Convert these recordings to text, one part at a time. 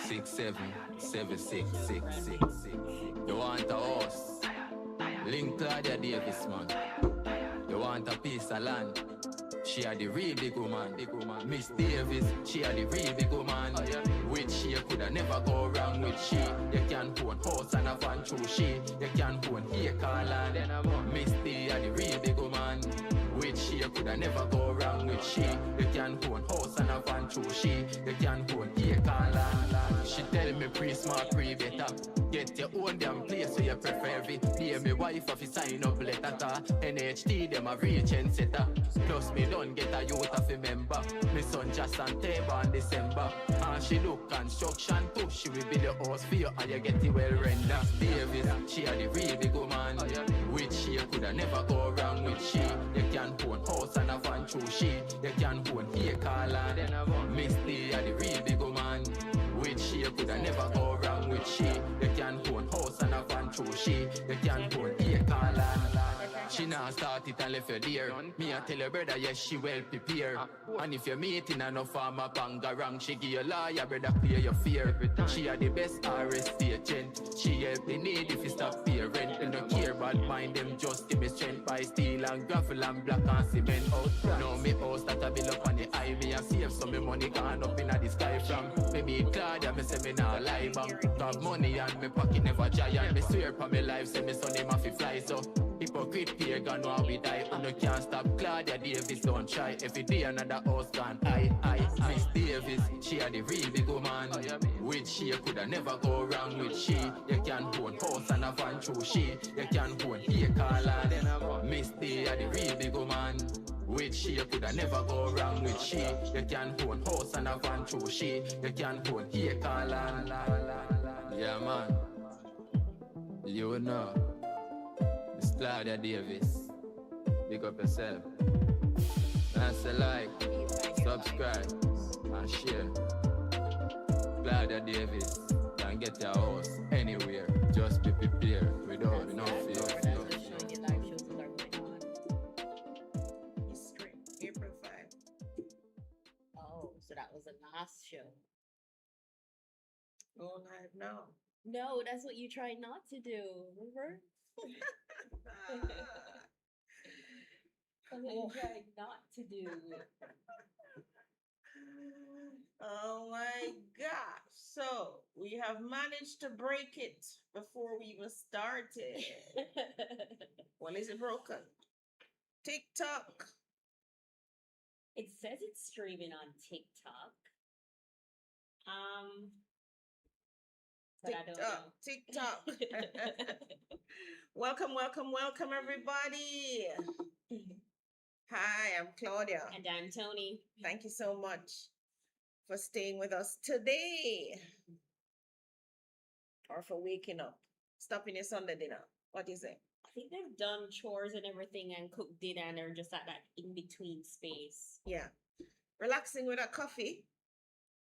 667-7666. You want a horse? Link Claudia Davis, man. You want a piece of land? She are the real big woman. Miss Davis, she are the real big woman. With she, you coulda never go wrong with she. You can own horse and a van through she. You can own acre land. Miss D are the real big woman. With she, you coulda never go wrong with she. You can own horse and a van through she. You can own acre land. She tell me pre-smart, pre-better. Get your own damn place so you prefer it. Be me wife if you sign up letter. NHT them a real trend setter. Plus me don't get a youth of a member. Me son just on table in December. And she look construction too. She will build your house for you and you get it well rendered. Davis, she are the real big woman. With she you coulda never go wrong with she. You can own house and a van through she. You can own acre land. Miss D are the real big woman. With she you coulda never go wrong with she. You can own house and a van through she. You can own acre land. She now start it and left you there. Me I tell your brother yes she well prepared. And if you're meeting enough farmer panga wrong, she give you lawyer brother clear your fear. She are the best RST agent. She help the need if you stop pay rent. They don't care about mind them just give me strength by steel and gravel and black and cement out. Now me house that I build up on the eye. Me I save some me money gone up in the sky from. Me meet Claudia, me say me nah lie bang. Got money and me pocket never giant. Me swear for me life say me son him have to fly so. Hypocrite pagan while we die. And no can't stop Claudia Davis don't try. Every day another house gone. I Miss Davis, she are the real big woman. With she you coulda never go wrong with she. You can own house and a van through she. You can own acre land. Miss D are the real big woman. With she you coulda never go wrong with she. You can own house and a van through she. You can own acre land. Yeah man, you know. Miss Claudia Davis, big up yourself. That's a like, subscribe, and share. Claudia Davis, can get your house anywhere. Just be prepared without no fear. April 5. Oh, so that was the last show. Oh, live now. No, that's what you tried not to do, remember? That's what you tried not to do. Oh my gosh. So we have managed to break it before we even started. When is it broken? TikTok. It says it's streaming on TikTok. But I don't know. TikTok. Welcome, everybody. Hi, I'm Claudia. And I'm Tony. Thank you so much for staying with us today. Or for waking up. Stopping your Sunday dinner. What do you say? I think they've done chores and everything and cooked dinner and they're just at that in-between space. Yeah. Relaxing with a coffee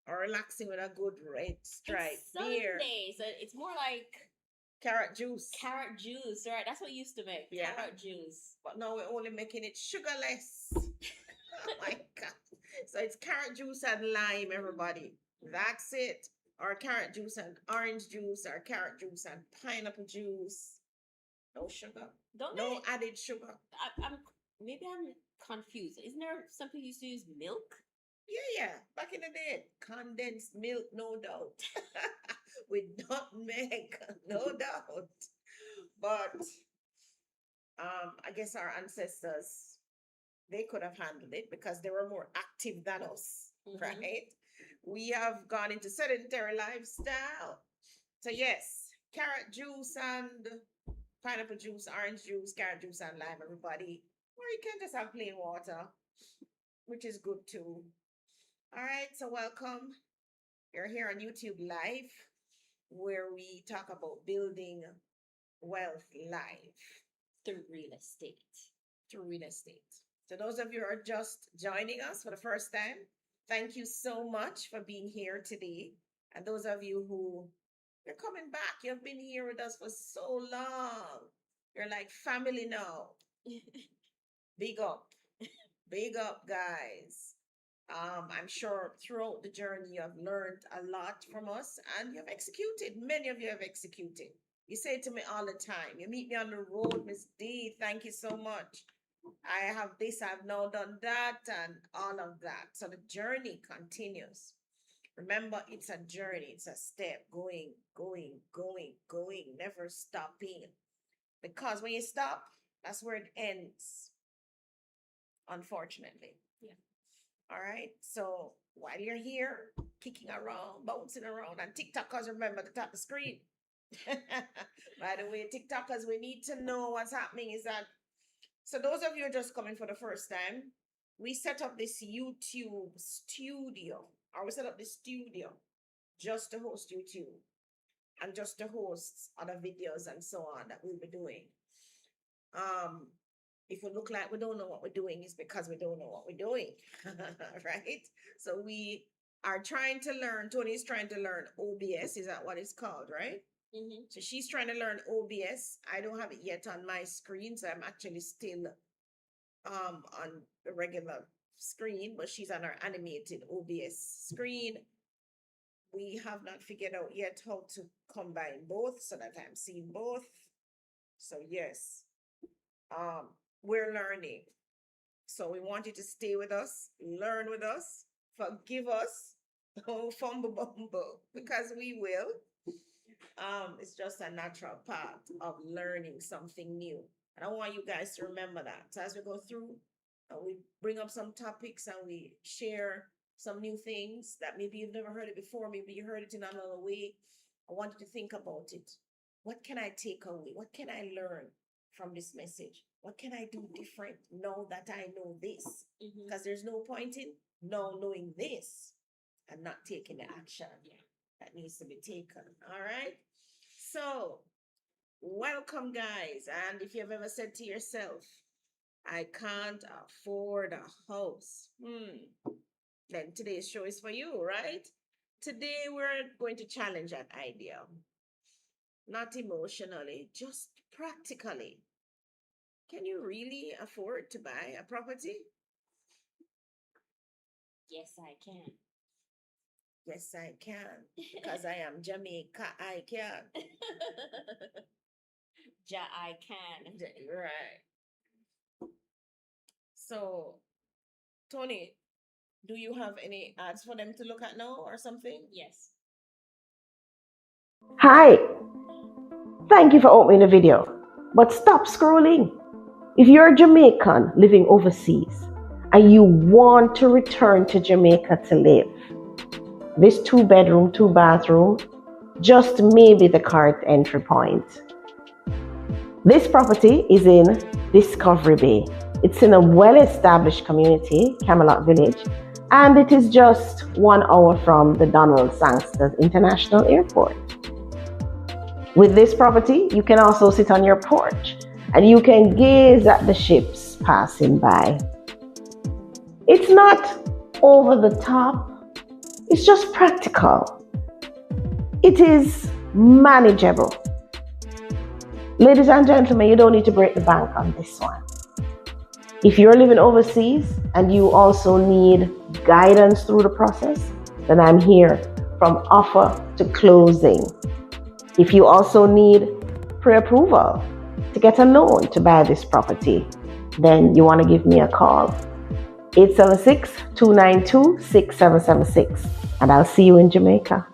or relaxing with a good red stripe beer. Sunday, so it's more like carrot juice. Carrot juice, right? That's what we used to make. Yeah. Carrot juice. But now we're only making it sugarless. Oh my God. So it's carrot juice and lime, everybody. That's it. Or carrot juice and orange juice, or carrot juice and pineapple juice. No sugar. No added sugar. Maybe I'm confused. Isn't there something you used to use milk? Yeah. Back in the day, condensed milk, no doubt. With nutmeg, no doubt. But I guess our ancestors, they could have handled it because they were more active than us, right? We have gone into sedentary lifestyle. So yes, carrot juice and pineapple juice, orange juice, carrot juice and lime, everybody. Or you can just have plain water, which is good too. All right, so welcome. You're here on YouTube Live, where we talk about building wealth live through real estate. So those of you who are just joining us for the first time, thank you so much for being here today. And those of you who you're coming back, you've been here with us for so long. You're like family now. Big up, guys. I'm sure throughout the journey you have learned a lot from us and you've executed. Many of you have executed. You say to me all the time, you meet me on the road, Miss D, thank you so much. I have this, I've now done that, and all of that. So the journey continues. Remember, it's a journey, it's a step going, going, going, going, never stopping. Because when you stop, that's where it ends, unfortunately. Yeah. All right. So while you're here, kicking around, bouncing around, and TikTokers, remember to tap the screen. By the way, TikTokers, we need to know what's happening. Is that so? Those of you who are just coming for the first time, we set up this YouTube studio, or we set up this studio just to host YouTube and just to host other videos and so on that we'll be doing. If we look like we don't know what we're doing, it's because we don't know what we're doing. Right? So we are trying to learn, Tony's trying to learn OBS, is that what it's called, right? Mm-hmm. So she's trying to learn OBS. I don't have it yet on my screen, so I'm actually still on the regular screen, but she's on our animated OBS screen. We have not figured out yet how to combine both so that I'm seeing both. So yes, we're learning. So we want you to stay with us, learn with us, forgive us, oh fumble bumble, because we will. It's just a natural part of learning something new. And I want you guys to remember that. So as we go through, we bring up some topics and we share some new things that maybe you've never heard it before, maybe you heard it in another way. I want you to think about it. What can I take away? What can I learn from this message? What can I do different now that I know this? Because there's no point in now knowing this and not taking the action that needs to be taken. All right. So, welcome, guys. And if you've ever said to yourself, I can't afford a house, then today's show is for you, right? Today, we're going to challenge that idea. Not emotionally, just practically. Can you really afford to buy a property? Yes, I can. Yes, I can. Because I am Jamaica, I can. I can. Right. So, Tony, do you have any ads for them to look at now or something? Yes. Hi, thank you for opening the video, but stop scrolling. If you're a Jamaican living overseas and you want to return to Jamaica to live, this 2-bedroom, 2-bathroom just may be the correct entry point. This property is in Discovery Bay. It's in a well-established community, Camelot Village, and it is just 1 hour from the Donald Sangster International Airport. With this property, you can also sit on your porch and you can gaze at the ships passing by. It's not over the top, it's just practical. It is manageable. Ladies and gentlemen, you don't need to break the bank on this one. If you're living overseas and you also need guidance through the process, then I'm here from offer to closing. If you also need pre-approval to get a loan to buy this property, then you want to give me a call. 876-292-6776, and I'll see you in Jamaica.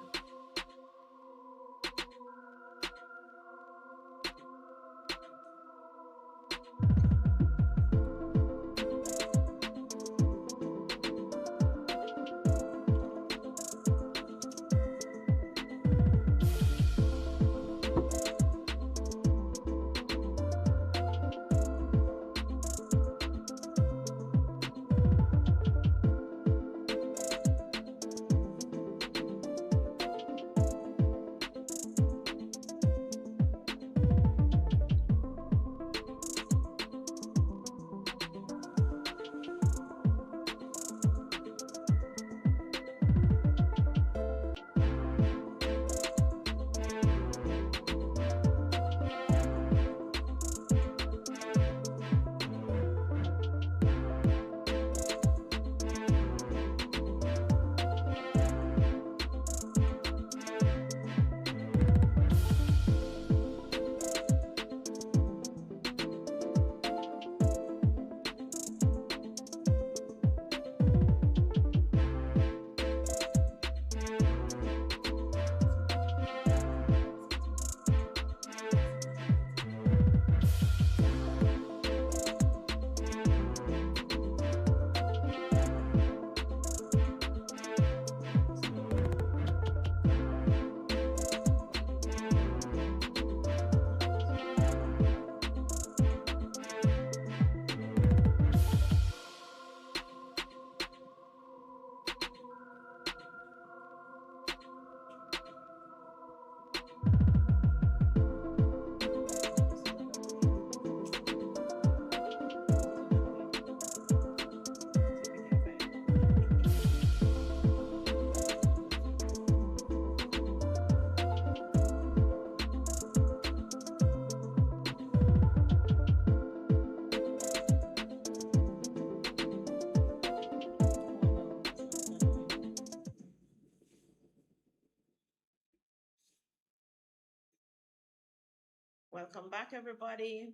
Welcome back, everybody.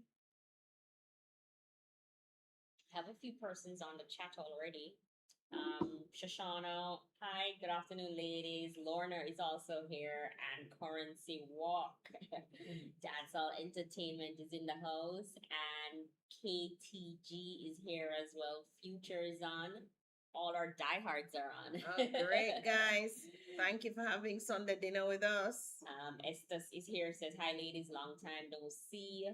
Have a few persons on the chat already. Shoshana, hi, good afternoon, ladies. Lorna is also here, and Currency Walk. That's all entertainment is in the house, and KTG is here as well. Future is on. All our diehards are on. Oh, great, guys. Thank you for having Sunday dinner with us. Estes is here, says, hi, ladies, long time no see.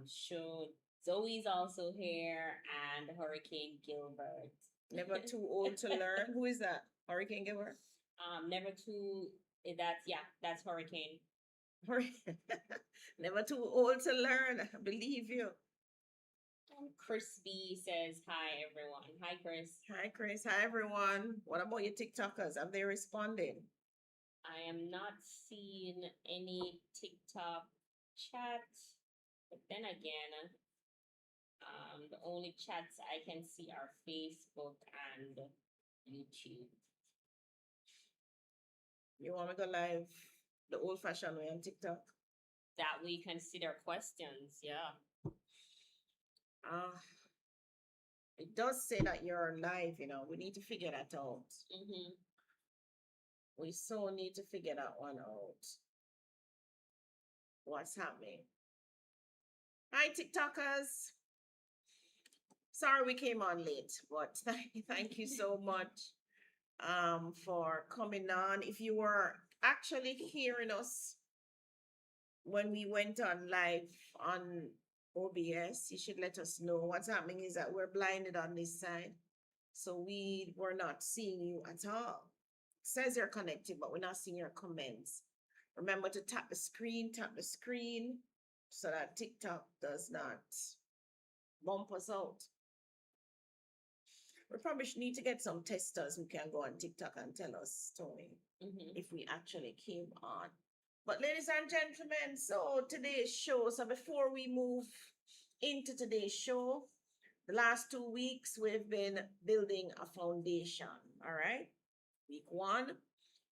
Show Zoe's also here, and Hurricane Gilbert. Never too old to learn. Who is that? Hurricane Gilbert? Never too, that's Hurricane. Never too old to learn. I believe you. Chris B says, hi, everyone. Hi, Chris. Hi, Chris. Hi, everyone. What about your TikTokers? Have they responded? I am not seeing any TikTok chat, but then again, the only chats I can see are Facebook and YouTube. You want to go live the old-fashioned way on TikTok? That we consider questions, yeah. It does say that you're live, we need to figure that out. Mm-hmm. We so need to figure that one out. What's happening? Hi, TikTokers. Sorry we came on late, but thank you so much for coming on. If you were actually hearing us when we went on live on OBS, you should let us know. What's happening is that we're blinded on this side, so we were not seeing you at all. It says you're connected, but we're not seeing your comments. Remember to tap the screen so that TikTok does not bump us out. We probably need to get some testers who can go on TikTok and tell us, Tony, if we actually came on. But ladies and gentlemen, so today's show, so before we move into today's show, the last 2 weeks we've been building a foundation, all right? Week 1,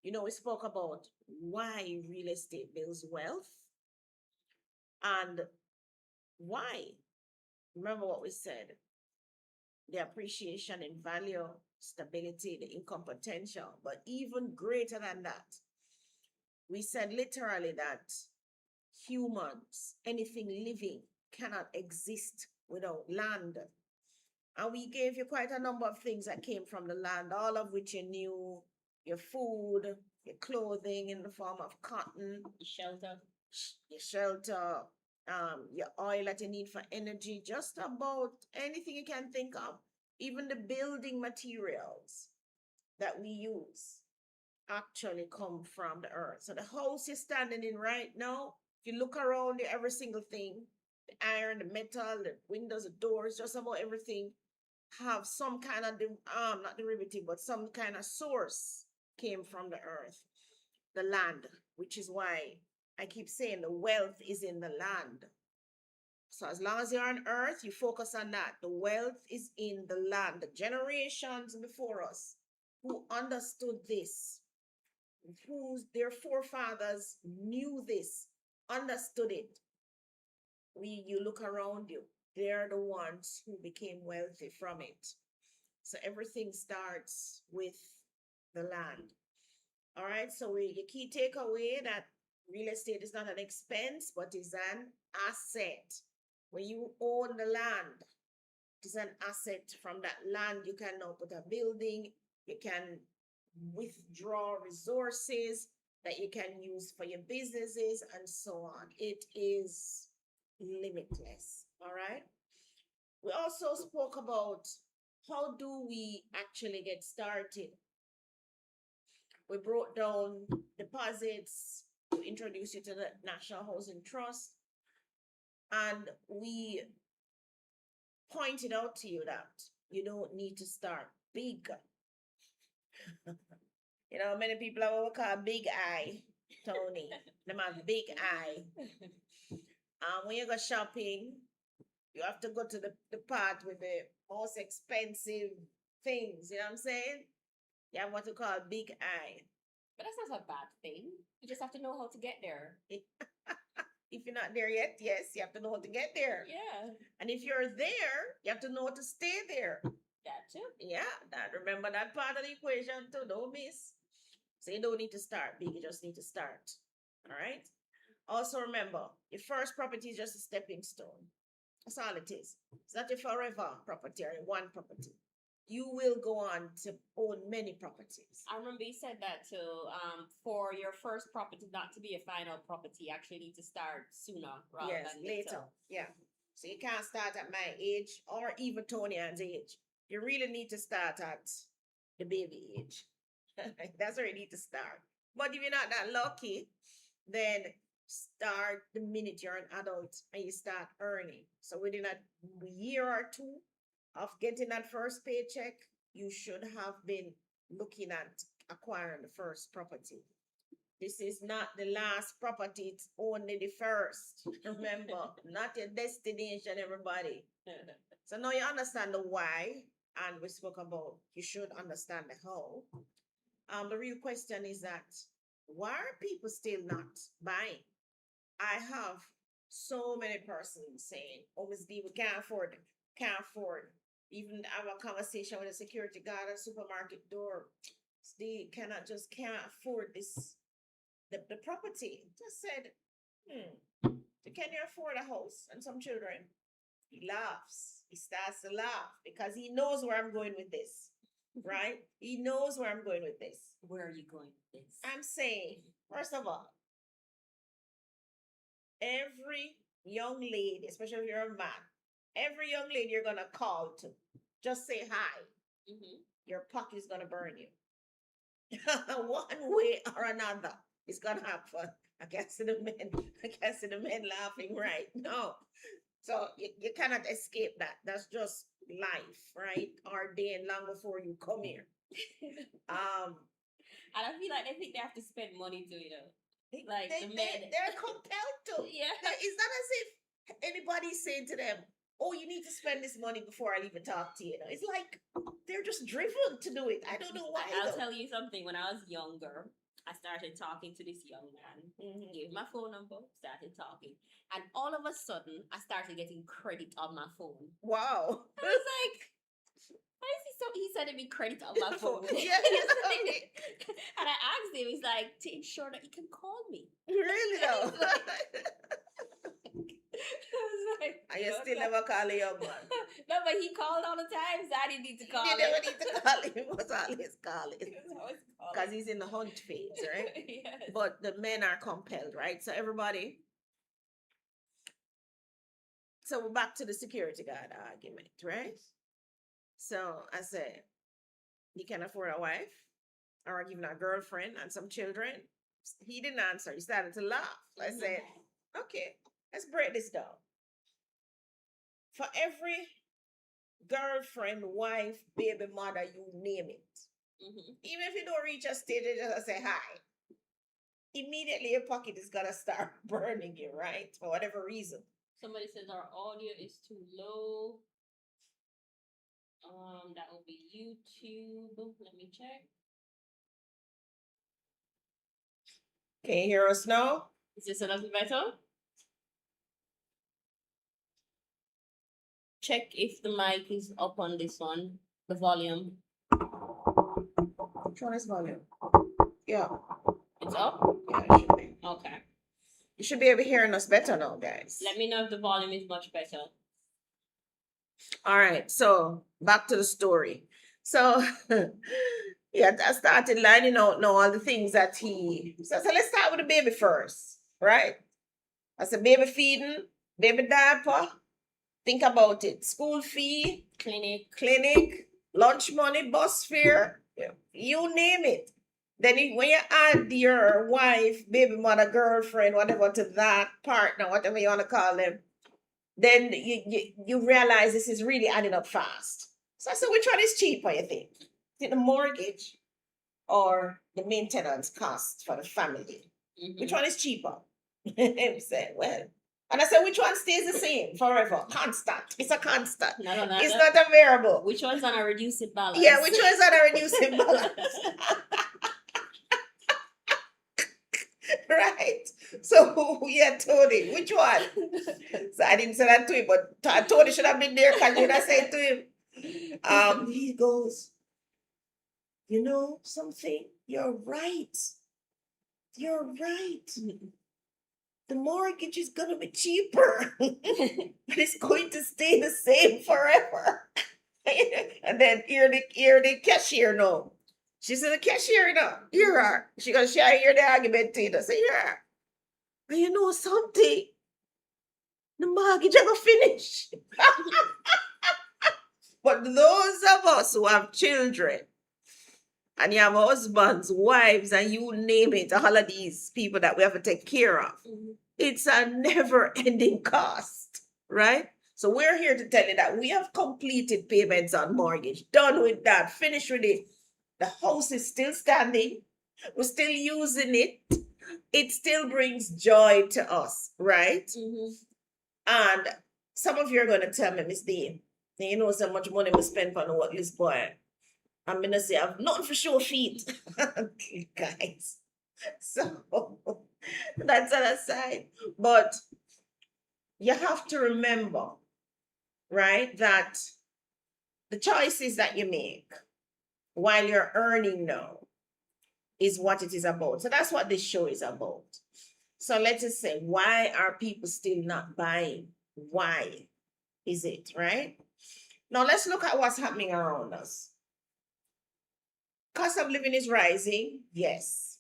we spoke about why real estate builds wealth and why. Remember what we said, the appreciation in value, stability, the income potential, but even greater than that, we said literally that humans, anything living, cannot exist without land. And we gave you quite a number of things that came from the land, all of which you knew: your food, your clothing in the form of cotton, your shelter, your oil that you need for energy, just about anything you can think of, even the building materials that we use actually come from the earth. So the house you're standing in right now, if you look around you, every single thing, the iron, the metal, the windows, the doors, just about everything have some kind of, not derivative, but some kind of source came from the earth, the land, which is why I keep saying the wealth is in the land. So as long as you're on earth, you focus on that. The wealth is in the land. The generations before us who understood this, their forefathers knew this, understood it. You look around you, they're the ones who became wealthy from it. So everything starts with the land. All right, so your key takeaway that real estate is not an expense, but is an asset. When you own the land, it is an asset. From that land, you can now put a building, you can withdraw resources that you can use for your businesses and so on. It is limitless. All right. We also spoke about how do we actually get started. We brought down deposits to introduce you to the National Housing Trust, and we pointed out to you that you don't need to start big. Many people have what we call big eye, Tony. Them have big eye. When you go shopping, you have to go to the part with the most expensive things. You know what I'm saying? You have what we call big eye. But that's not a bad thing. You just have to know how to get there. If you're not there yet, yes, you have to know how to get there. Yeah, And if you're there, you have to know how to stay there. that too. Yeah, remember that part of the equation too. Don't miss. So you don't need to start big, you just need to start. All right. Also remember, your first property is just a stepping stone. That's all it is. It's not your forever property or one property. You will go on to own many properties. I remember you said that too. For your first property not to be a final property, you actually need to start sooner rather than later. Yeah. So you can't start at my age or even Tony Ann's age. You really need to start at the baby age. That's where you need to start. But if you're not that lucky, then start the minute you're an adult and you start earning. So within a year or two of getting that first paycheck, you should have been looking at acquiring the first property. This is not the last property, it's only the first. Remember, not your destination, everybody. So now you understand the why, and we spoke about you should understand the how. The real question is that why are people still not buying? I have so many persons saying, obviously, we can't afford it, can't afford. Even have a conversation with a security guard at a supermarket door. They can't afford this, the property. Just said, can you afford a house and some children? He laughs. He starts to laugh because he knows where I'm going with this, right? He knows where I'm going with this. Where are you going with this? I'm saying, first of all, every young lady, especially if you're a man, every young lady you're going to call to, just say hi. Mm-hmm. Your pocket is going to burn you. One way or another, it's going to happen. I can't see the men laughing right now. So you cannot escape that. That's just life, right? Ordained long before you come here. And I feel like they think they have to spend money to, like the men. They're compelled to. Yeah. It's not as if anybody's saying to them, oh, you need to spend this money before I even talk to you. It's like they're just driven to do it. I don't know why. I'll tell you something. When I was younger, I started talking to this young man. Mm-hmm. Gave my phone number, started talking. And all of a sudden, I started getting credit on my phone. Wow. I was like, why is he so? He sending me credit on my phone. Yeah. And I asked him, he's like, to ensure that he can call me. Really though? Like, and you still never call a young man? No, but he called all the time, so I didn't need to call him. You never need to call him. He was always calling. Because he's in the hunt phase, right? Yes. But the men are compelled, right? So everybody. So we're back to the security guard argument, right? So I said, you can afford a wife or even a girlfriend and some children. He didn't answer. He started to laugh. I said, okay, let's break this down. For every girlfriend, wife, baby mother, you name it. Mm-hmm. Even if you don't reach a stage, you just say hi. Immediately your pocket is gonna start burning you, right? For whatever reason. Somebody says our audio is too low. That will be YouTube. Let me check. Can you hear us now? Is this a little better? Check if the mic is up on this one. The volume. Which one is volume? Yeah. It's up? Yeah, it should be. Okay. You should be able to hear us better now, guys. Let me know if the volume is much better. All right, so back to the story. So, yeah, I started lining out now all the things that he... So let's start with the baby first, right? I said baby feeding, baby diaper. Think about it. School fee. Clinic. Lunch money, bus fare. You name it. Then when you add your wife, baby mother, girlfriend, whatever to that, partner, whatever you want to call them, then you realize this is really adding up fast. So I said, which one is cheaper, you think? Is it the mortgage or the maintenance cost for the family? Mm-hmm. Which one is cheaper? He said, well. And I said, which one stays the same forever? Constant. It's a constant. No, it's not a variable. Which one's on a reducing balance? Yeah, which one's on a reducing balance? Right? So yeah, Tony, which one? So I didn't say that to him, but Tony should have been there because you would have said to him, he goes, you know something? You're right. You're right. The mortgage is gonna be cheaper, but it's going to stay the same forever. And then hear the cashier know. She said the cashier know. Hear her. She gonna share hear the argument to you. Say yeah. And you know something? The mortgage ever finish. But those of us who have children and you have husbands, wives, and you name it, all of these people that we have to take care of, it's a never-ending cost, right? So we're here to tell you that we have completed payments on mortgage, done with that, finished with it. The house is still standing. We're still using it. It still brings joy to us, right? And some of you are going to tell me, Miss Dean, you know so much money we spend on what this boy. I'm going to say I've nothing for sure feet. Guys. So that's an aside. But you have to remember, right, that the choices that you make while you're earning now is what it is about. So that's what this show is about. So let's just say, why are people still not buying? Why is it, right? Now let's look at what's happening around us. Cost of living is rising, yes.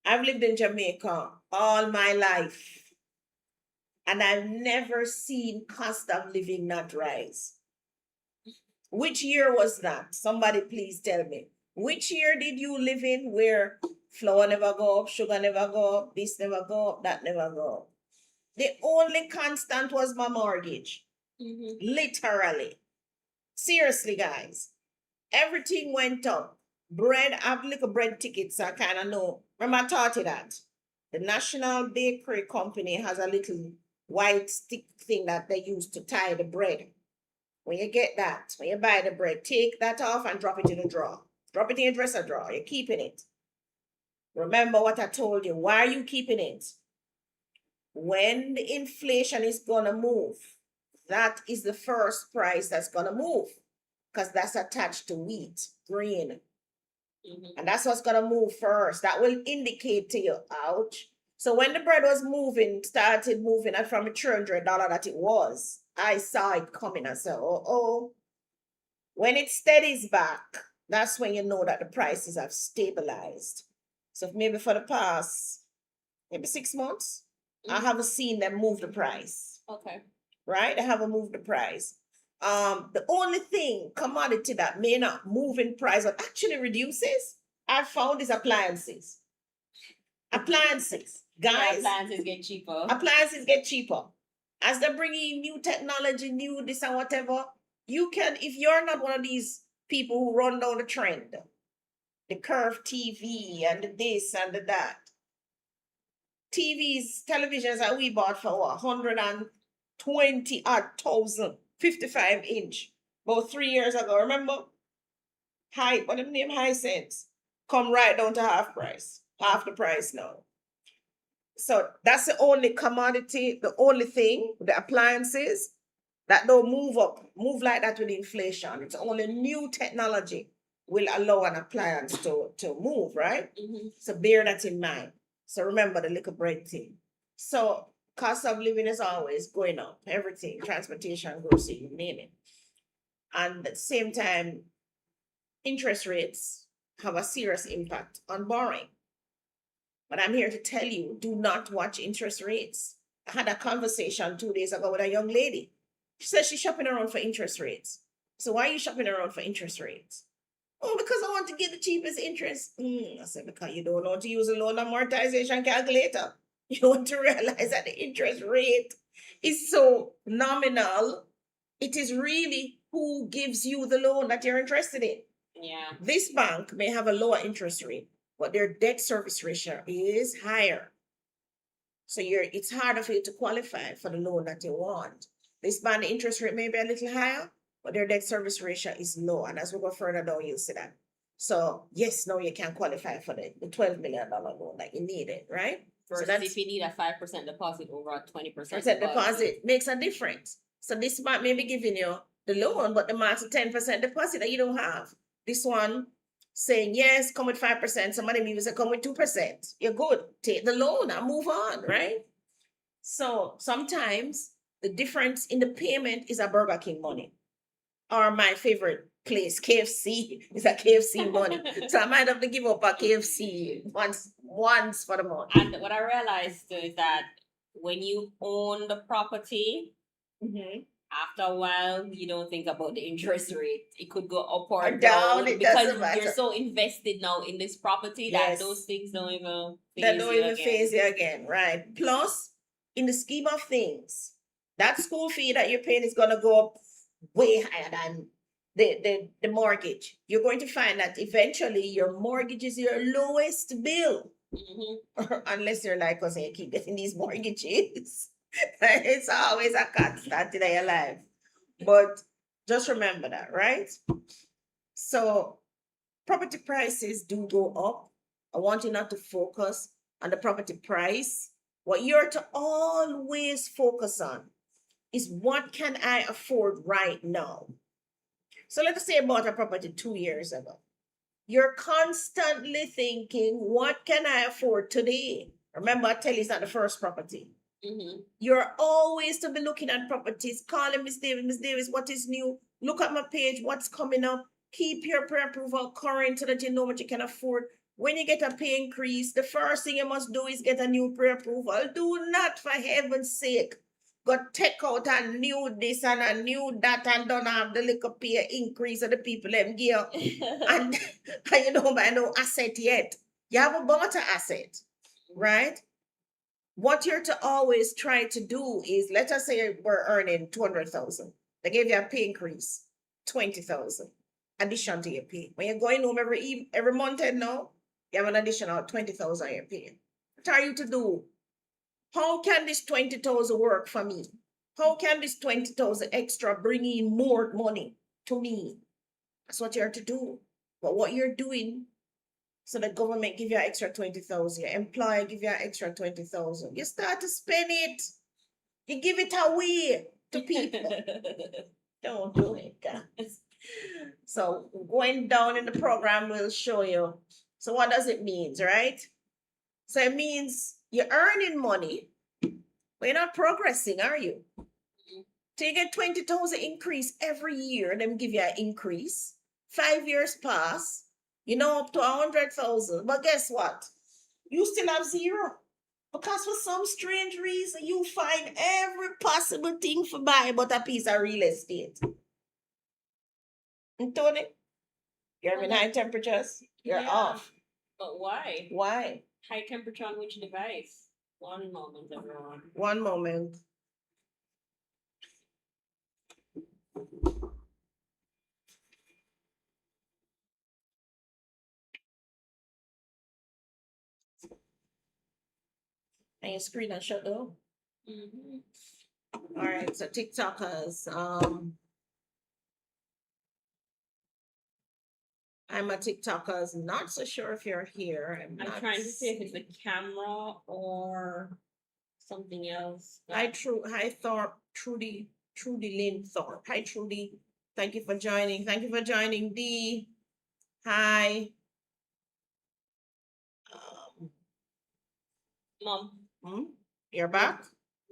I've lived in Jamaica all my life, and I've never seen cost of living not rise. Which year was that? Somebody please tell me. Which year did you live in where flour never go up, sugar never go up, this never go up, that never go up? The only constant was my mortgage. Literally. Seriously, guys. Everything went up. Bread, I have little bread tickets, I kind of know. Remember I taught you that? The National Bakery Company has a little white stick thing that they use to tie the bread. When you get that, when you buy the bread, take that off and drop it in the drawer. Drop it in your dresser drawer. You're keeping it. Remember what I told you. Why are you keeping it? When the inflation is going to move, that is the first price that's going to move because that's attached to wheat, grain. And that's what's going to move first. That will indicate to you, ouch. So when the bread was moving, started moving from $300 that it was, I saw it coming. I said, oh. When it steadies back, that's when you know that the prices have stabilized. So maybe for the past, maybe 6 months, I haven't seen them move the price. Okay. Right? They haven't moved the price. The only thing, commodity that may not move in price but actually reduces, I found is appliances. Appliances. Guys. Appliances get cheaper. Appliances get cheaper. As they're bringing new technology, new this and whatever, you can, if you're not one of these people who run down the trend, the curved TV and the this and the that. Televisions that we bought for what, 120,000, 55-inch, about 3 years ago, remember? What the name Hisense? Come right down to half the price now. So that's the only commodity, the only thing, the appliances that don't move like that with inflation. It's only new technology will allow an appliance to move, right? So bear that in mind. So remember the little bread thing. So cost of living is always going up. Everything, transportation, grocery, you name it. And at the same time, interest rates have a serious impact on borrowing. But I'm here to tell you, do not watch interest rates. I had a conversation 2 days ago with a young lady. She says she's shopping around for interest rates. So why are you shopping around for interest rates? Oh, because I want to get the cheapest interest. I said, because you don't know how to use a loan amortization calculator. You want to realize that the interest rate is so nominal. It is really who gives you the loan that you're interested in. Yeah. This bank may have a lower interest rate, but their debt service ratio is higher. So it's harder for you to qualify for the loan that you want. This bank, the interest rate may be a little higher, but their debt service ratio is low. And as we go further down, you'll see that. So yes, now you can qualify for the $12 million loan that you needed, right? Versus that's if you need a 5% deposit over a 20% percent deposit makes a difference. So this bank may be giving you the loan, but the max 10% deposit that you don't have. This one saying yes, come with 5%. Somebody maybe say come with 2%. You're good. Take the loan and move on, right? So sometimes the difference in the payment is a Burger King money. Or my favorite place, KFC, is a KFC money. So I might have to give up a KFC once for the month. And what I realized too is that when you own the property, after a while, you don't think about the interest rate. It could go up or down it because doesn't matter. you're so invested now in this property Yes. that those things don't even phase you again, right? Plus, in the scheme of things, that school fee that you're paying is gonna go up way higher than the mortgage. You're going to find that eventually your mortgage is your lowest bill. Unless you're like us and you keep getting these mortgages. It's always a constant in your life. But just remember that, right? So property prices do go up. I want you not to focus on the property price. What you're to always focus on is what can I afford right now? So let's say I bought a property 2 years ago. You're constantly thinking, what can I afford today? Remember, I tell you it's not the first property. You're always to be looking at properties, calling Miss Davis, what is new? Look at my page, what's coming up. Keep your pre-approval current so that you know what you can afford. When you get a pay increase, the first thing you must do is get a new pre-approval. Do not, for heaven's sake, go take out a new this and a new that and don't have the little pay increase of the people them give. and you don't buy no asset yet. You haven't bought an asset, right? What you're to always try to do is, let us say we're earning 200,000. They gave you a pay increase, 20,000 addition to your pay. When you're going home every month and now, you have an additional 20,000 on your pay. What are you to do? How can this 20,000 work for me? How can this 20,000 extra bring in more money to me? That's what you're to do. But what you're doing, so the government give you an extra 20,000, your employer give you an extra 20,000. You start to spend it. You give it away to people. Don't do it, guys. So going down in the program will show you. So what does it mean, right? So it means you're earning money, but you're not progressing, are you? So you get 20,000 increase every year, them give you an increase. 5 years pass, you know, up to 100,000. But guess what? You still have zero. Because for some strange reason, you find every possible thing for buy but a piece of real estate. And Tony, you're having high temperatures? You're off. But why? Why? High temperature on which device? One moment, everyone. One moment. And your screen and shut down. All right, so TikTokers. I'm a TikToker. Not so sure if you're here. I'm trying to see if it's a camera or something else. Hi, Trudy Lynn Thorpe. Hi, Trudy. Thank you for joining. Thank you for joining, Dee. Hi. Mom. You're back?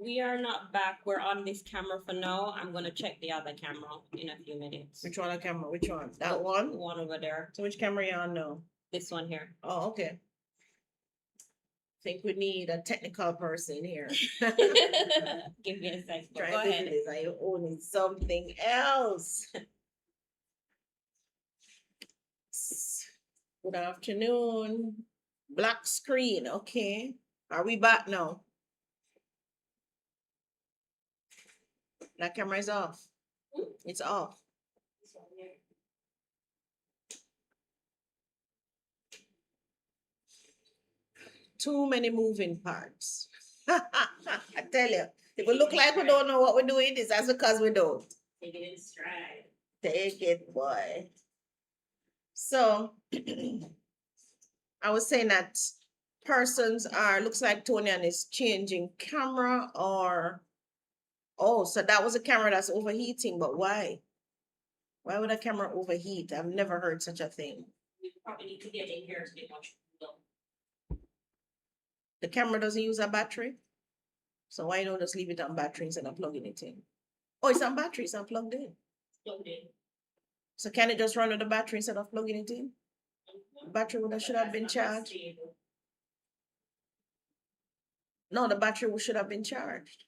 We are not back. We're on this camera for now. I'm going to check the other camera in a few minutes. Which one? Camera? Which one? That one? The one over there. So which camera are you on now? This one here. Oh, okay. I think we need a technical person here. Give me a second. Go ahead. Are you owning something else? Good afternoon. Black screen. Okay. Are we back now? That camera is off. It's off. Too many moving parts. I tell you, if we look like we don't know what we're doing, that's because we don't. Take it in stride. Take it, boy. So I was saying that persons are, looks like Tonian is changing camera or, oh, so that was a camera that's overheating, but why? Why would a camera overheat? I've never heard such a thing. We probably need to get in here to be much cooler. The camera doesn't use a battery. So why don't just leave it on battery instead of plugging it in? Oh, it's on battery, it's not plugged in. Plugged in. So can it just run with the battery instead of plugging it in? The battery should have been charged. No, the battery should have been charged.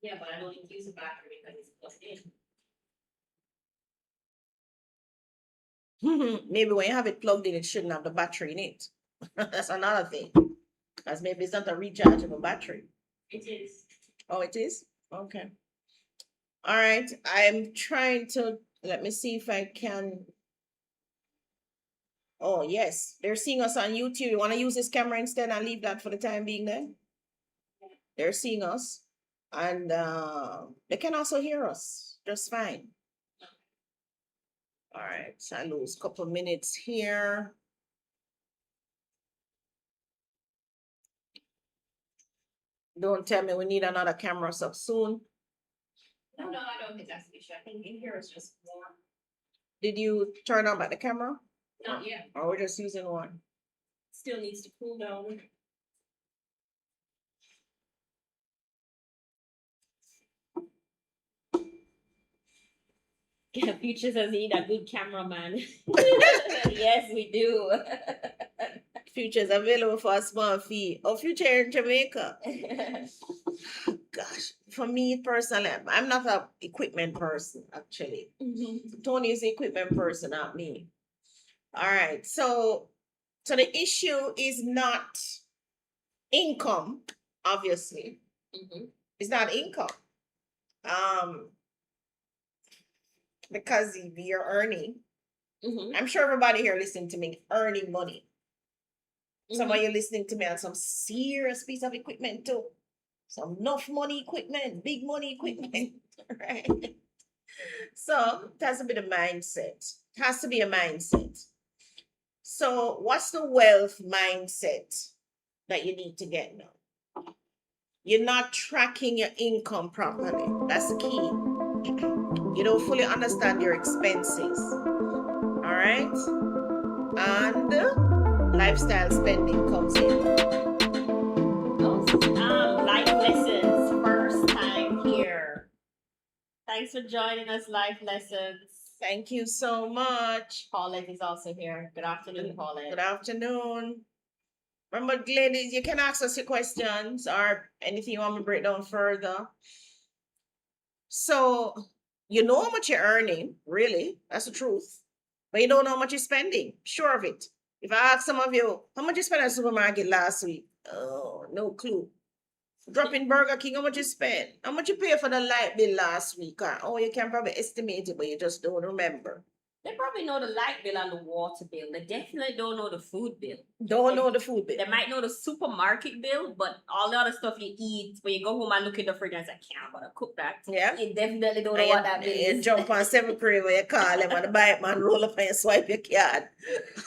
Yeah, but I don't need to use a battery because it's plugged in. Maybe when you have it plugged in, it shouldn't have the battery in it. That's another thing. Because maybe it's not a rechargeable battery. It is. Oh, it is? Okay. All right. I'm trying to, let me see if I can. Oh, yes. They're seeing us on YouTube. You want to use this camera instead and leave that for the time being then? They're seeing us. And they can also hear us just fine. All right. So I lose a couple minutes here. Don't tell me we need another camera so soon. No, I don't think that's the issue. I think in here is just warm. Did you turn on the camera? Not yet. Or we're just using one? Still needs to cool down. Yeah, Future says he need a good cameraman. Yes, we do. Future is available for a small fee. Oh, Future in Jamaica. Gosh, for me personally, I'm not an equipment person, actually. Tony is the equipment person, not me. All right, so the issue is not income, obviously. It's not income. Because you're earning. I'm sure everybody here listening to me earning money. Some of you listening to me on some serious piece of equipment too. Some enough money equipment, big money equipment, right? So it has to be the mindset. It has to be a mindset. So what's the wealth mindset that you need to get now? You're not tracking your income properly. That's the key. You don't fully understand your expenses. All right? And lifestyle spending comes in. Life lessons, first time here. Thanks for joining us, Life Lessons. Thank you so much. Paulette is also here. Good afternoon, Paulette. Good afternoon. Remember, ladies, you can ask us your questions or anything you want me to break down further. So, you know how much you're earning, really. That's the truth. But you don't know how much you're spending. Sure of it. If I ask some of you, how much you spent at the supermarket last week? Oh, no clue. Drop in Burger King, how much you spent? How much you pay for the light bill last week? Oh, you can probably estimate it, but you just don't remember. They probably know the light bill and the water bill. They definitely don't know the food bill. Don't know the food bill. They might know the supermarket bill, but all the other stuff you eat, when you go home and look in the fridge and say, I can't bother cook that. Yeah. You definitely don't know what that bill is. You jump on 7th grade where you call them and the bike man roll up and you swipe your card.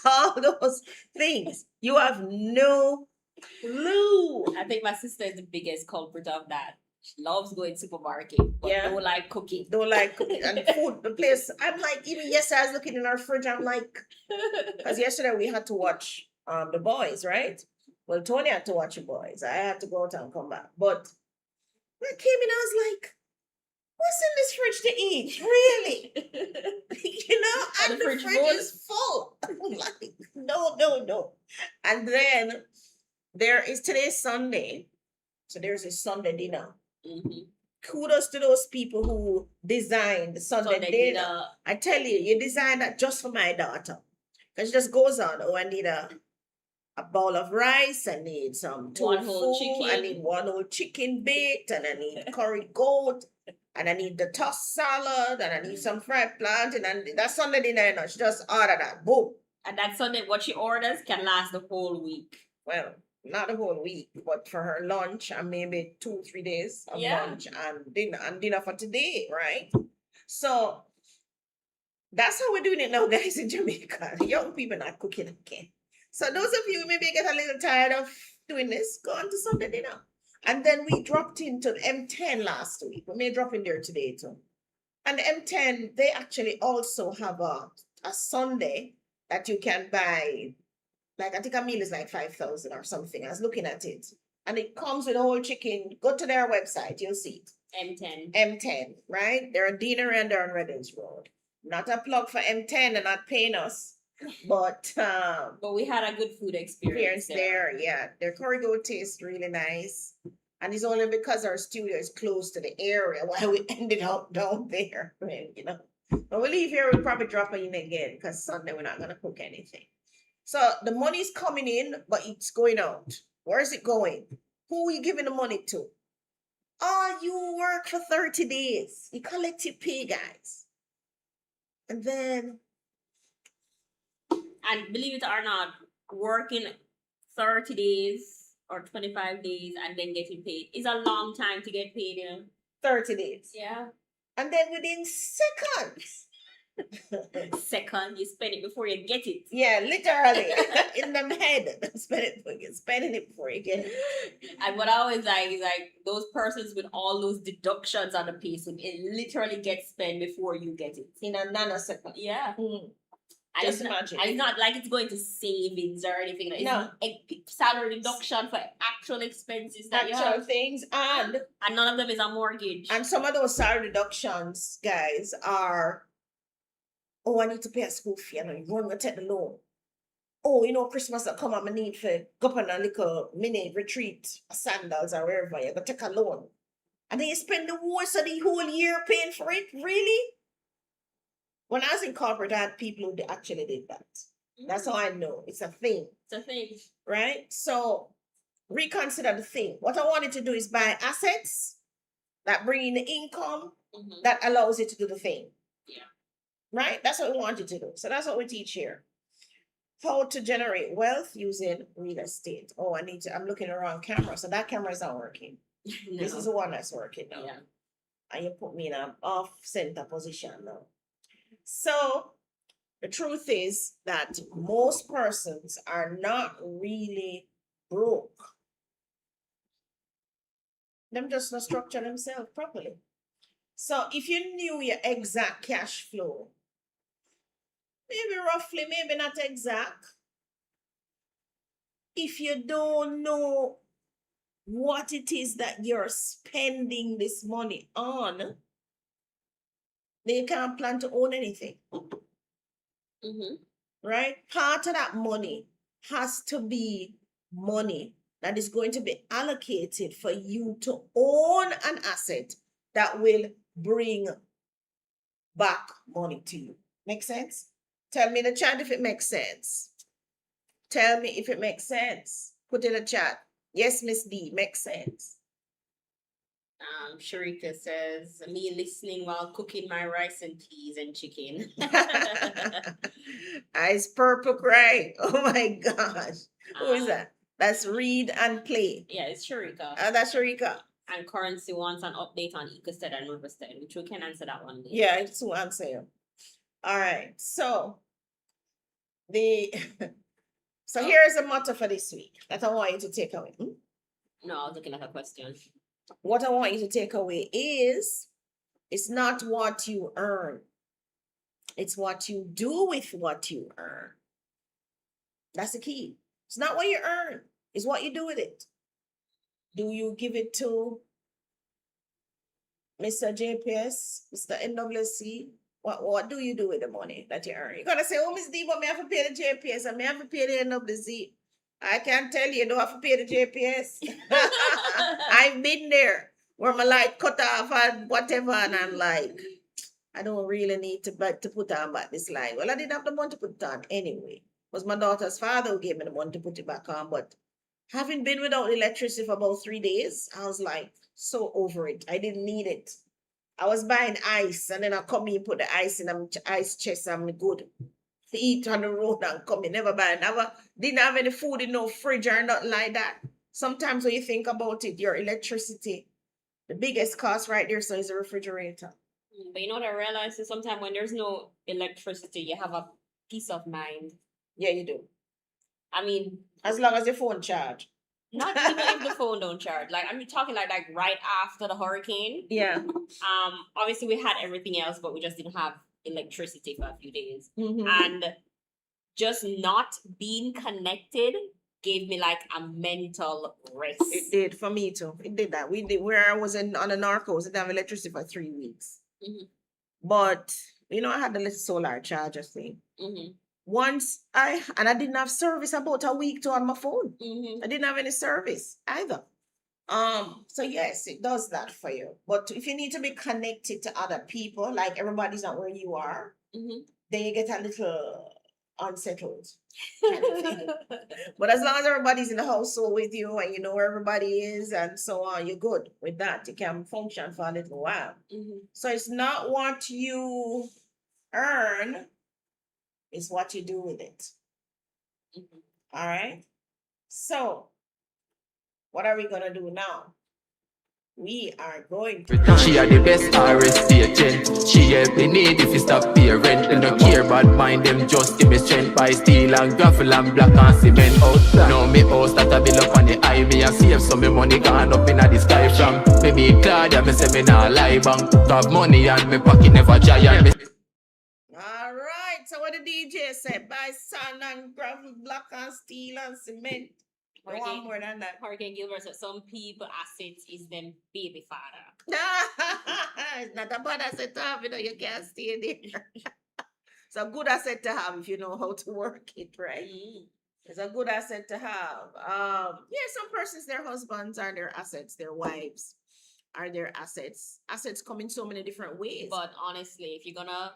All those things. You have no clue. I think my sister is the biggest culprit of that. She loves going to supermarket, but don't like cooking. Don't like cooking. And food, the place, I'm like, even yesterday I was looking in our fridge, I'm like, because yesterday we had to watch The Boys, right? Well, Tony had to watch The Boys. I had to go out and come back. But when I came in, I was like, what's in this fridge to eat? Really? You know? And the fridge is full. I'm like, no. And then today's Sunday. So there's a Sunday dinner. Kudos to those people who designed the Sunday dinner. I tell you, you designed that just for my daughter. Because she just goes on, I need a bowl of rice, I need some tofu, I need one whole chicken baked, and I need curry goat, and I need the tossed salad, and I need some fried plantain, and that Sunday dinner, she just ordered that, boom. And that Sunday, what she orders can last the whole week. Well, not the whole week, but for her lunch and maybe 2-3 days of lunch and dinner for today, right? So That's how we're doing it now, guys, in Jamaica. Young people not cooking again. So those of you who maybe get a little tired of doing this, go on to Sunday dinner. And then we dropped into M10 last week. We may drop in there today too. And M10, they actually also have a Sunday that you can buy. Like I think a meal is like 5,000 or something. I was looking at it. And it comes with a whole chicken. Go to their website, you'll see it. M10. M10, right? They're a Deanery and they're on Reddings Road. Not a plug for M10, they're not paying us. But we had a good food experience there. Yeah. Their curry goat tastes really nice. And it's only because our studio is close to the area why we ended up down there. You know. When we leave here, we'll probably drop in again because Sunday we're not gonna cook anything. So the money's coming in, but it's going out. Where is it going? Who are you giving the money to? Oh, you work for 30 days. You collect your pay, guys. And then... And believe it or not, working 30 days or 25 days and then getting paid is a long time to get paid, you know? 30 days. Yeah. And then within seconds... Second, you spend it before you get it. Yeah, literally. In the head. Spending it before you get it. And what I always like is like those persons with all those deductions on the pay, so it literally gets spent before you get it. In a nanosecond. Yeah. Mm. And Just imagine. And it's not like it's going to savings or anything. It's no. Salary reduction for actual expenses that actual you have. Things and none of them is a mortgage. And some of those salary reductions, guys, are, oh, I need to pay a school fee. And you want to take the loan. Oh, you know, Christmas will come up, I need to go on a little mini retreat, sandals or wherever. You're going to take a loan. And then you spend the whole year paying for it? Really? When I was in corporate, I had people who actually did that. That's how I know. It's a thing. It's a thing. Right? So, reconsider the thing. What I wanted to do is buy assets that bring in the income that allows you to do the thing. Yeah. Right? That's what we wanted to do. So, that's what we teach here. How to generate wealth using real estate. Oh, I'm looking at the wrong camera. So, that camera is not working. No. This is the one that's working now. Yeah. And you put me in an off-center position now. So, the truth is that most persons are not really broke. Them just not structure themselves properly. So, if you knew your exact cash flow, maybe roughly, maybe not exact. If you don't know what it is that you're spending this money on, then you can't plan to own anything. Right? Part of that money has to be money that is going to be allocated for you to own an asset that will bring back money to you. Make sense? Tell me in the chat if it makes sense. Tell me if it makes sense. Put in the chat. Yes, Miss D, makes sense. Sharika says, me listening while cooking my rice and peas and chicken. It's purple gray. Oh my gosh. Who is that? That's read and play. Yeah, it's Sharika. That's Sharika. And Currency wants an update on Ecostead and Riverstead, which we can answer that one later. Yeah, it's to answer you. All right. So here's a motto for this week that I want you to take away. No, I was looking at a question. What I want you to take away is, it's not what you earn. It's what you do with what you earn. That's the key. It's not what you earn. It's what you do with it. Do you give it to Mr. JPS, Mr. NWC? What do you do with the money that you earn? You're going to say, oh, Miss D, but I have to pay the JPS and I have to pay the NWC. I can't tell you don't have to pay the JPS. I've been there where my light cut off and whatever, and I'm like, I don't really need to put on back this light. Well, I didn't have the money to put it on anyway. It was my daughter's father who gave me the money to put it back on. But having been without electricity for about 3 days, I was like so over it. I didn't need it. I was buying ice, and then I come in, put the ice in the ice chest, and I'm good. To eat on the road and come in, didn't have any food in no fridge or nothing like that. Sometimes when you think about it, your electricity, the biggest cost right there, so is the refrigerator. But you know what I realized is sometimes when there's no electricity, you have a peace of mind. Yeah, you do. I mean, As long as your phone charge. not even if the phone don't charge. Like I'm talking like right after the hurricane. Yeah. Obviously we had everything else, but we just didn't have electricity for a few days. Mhm. And just not being connected gave me like a mental rest. It did for me too. It did that. We did where I was on the North Coast, I didn't have electricity for 3 weeks. Mhm. But I had the little solar charger thing. Mhm. Once I didn't have service about a week to on my phone. Mhm. I didn't have any service either. So yes, it does that for you. But if you need to be connected to other people, like everybody's not where you are, Mhm. then you get a little unsettled. kind of thing. But as long as everybody's in the household with you and you know where everybody is and so on, you're good with that. You can function for a little while. Mhm. So it's not what you earn, it's what you do with it. Mhm. All right. So what are we gonna do now? We are going to. She are the best RST agent. She help me need if you stop pay rent. They no care about mind them, just give me strength by steel and gravel and black and cement outside. Now me house that I build up on the high. Me a save some me money gone up inna the sky from. Baby Claudia, me say me nah lie bang. Have money and me pocket never dry and me. All right. So what the DJ said, buy sand and gravel, block and steel and cement. You want more than that? Hurricane Gilbert said some people assets is them baby father. It's not a bad asset to have, you can't stay there. It's a good asset to have if you know how to work it, right? Mm. It's a good asset to have. Some persons, their husbands are their assets, their wives are their assets. Assets come in so many different ways. But honestly, if you're gonna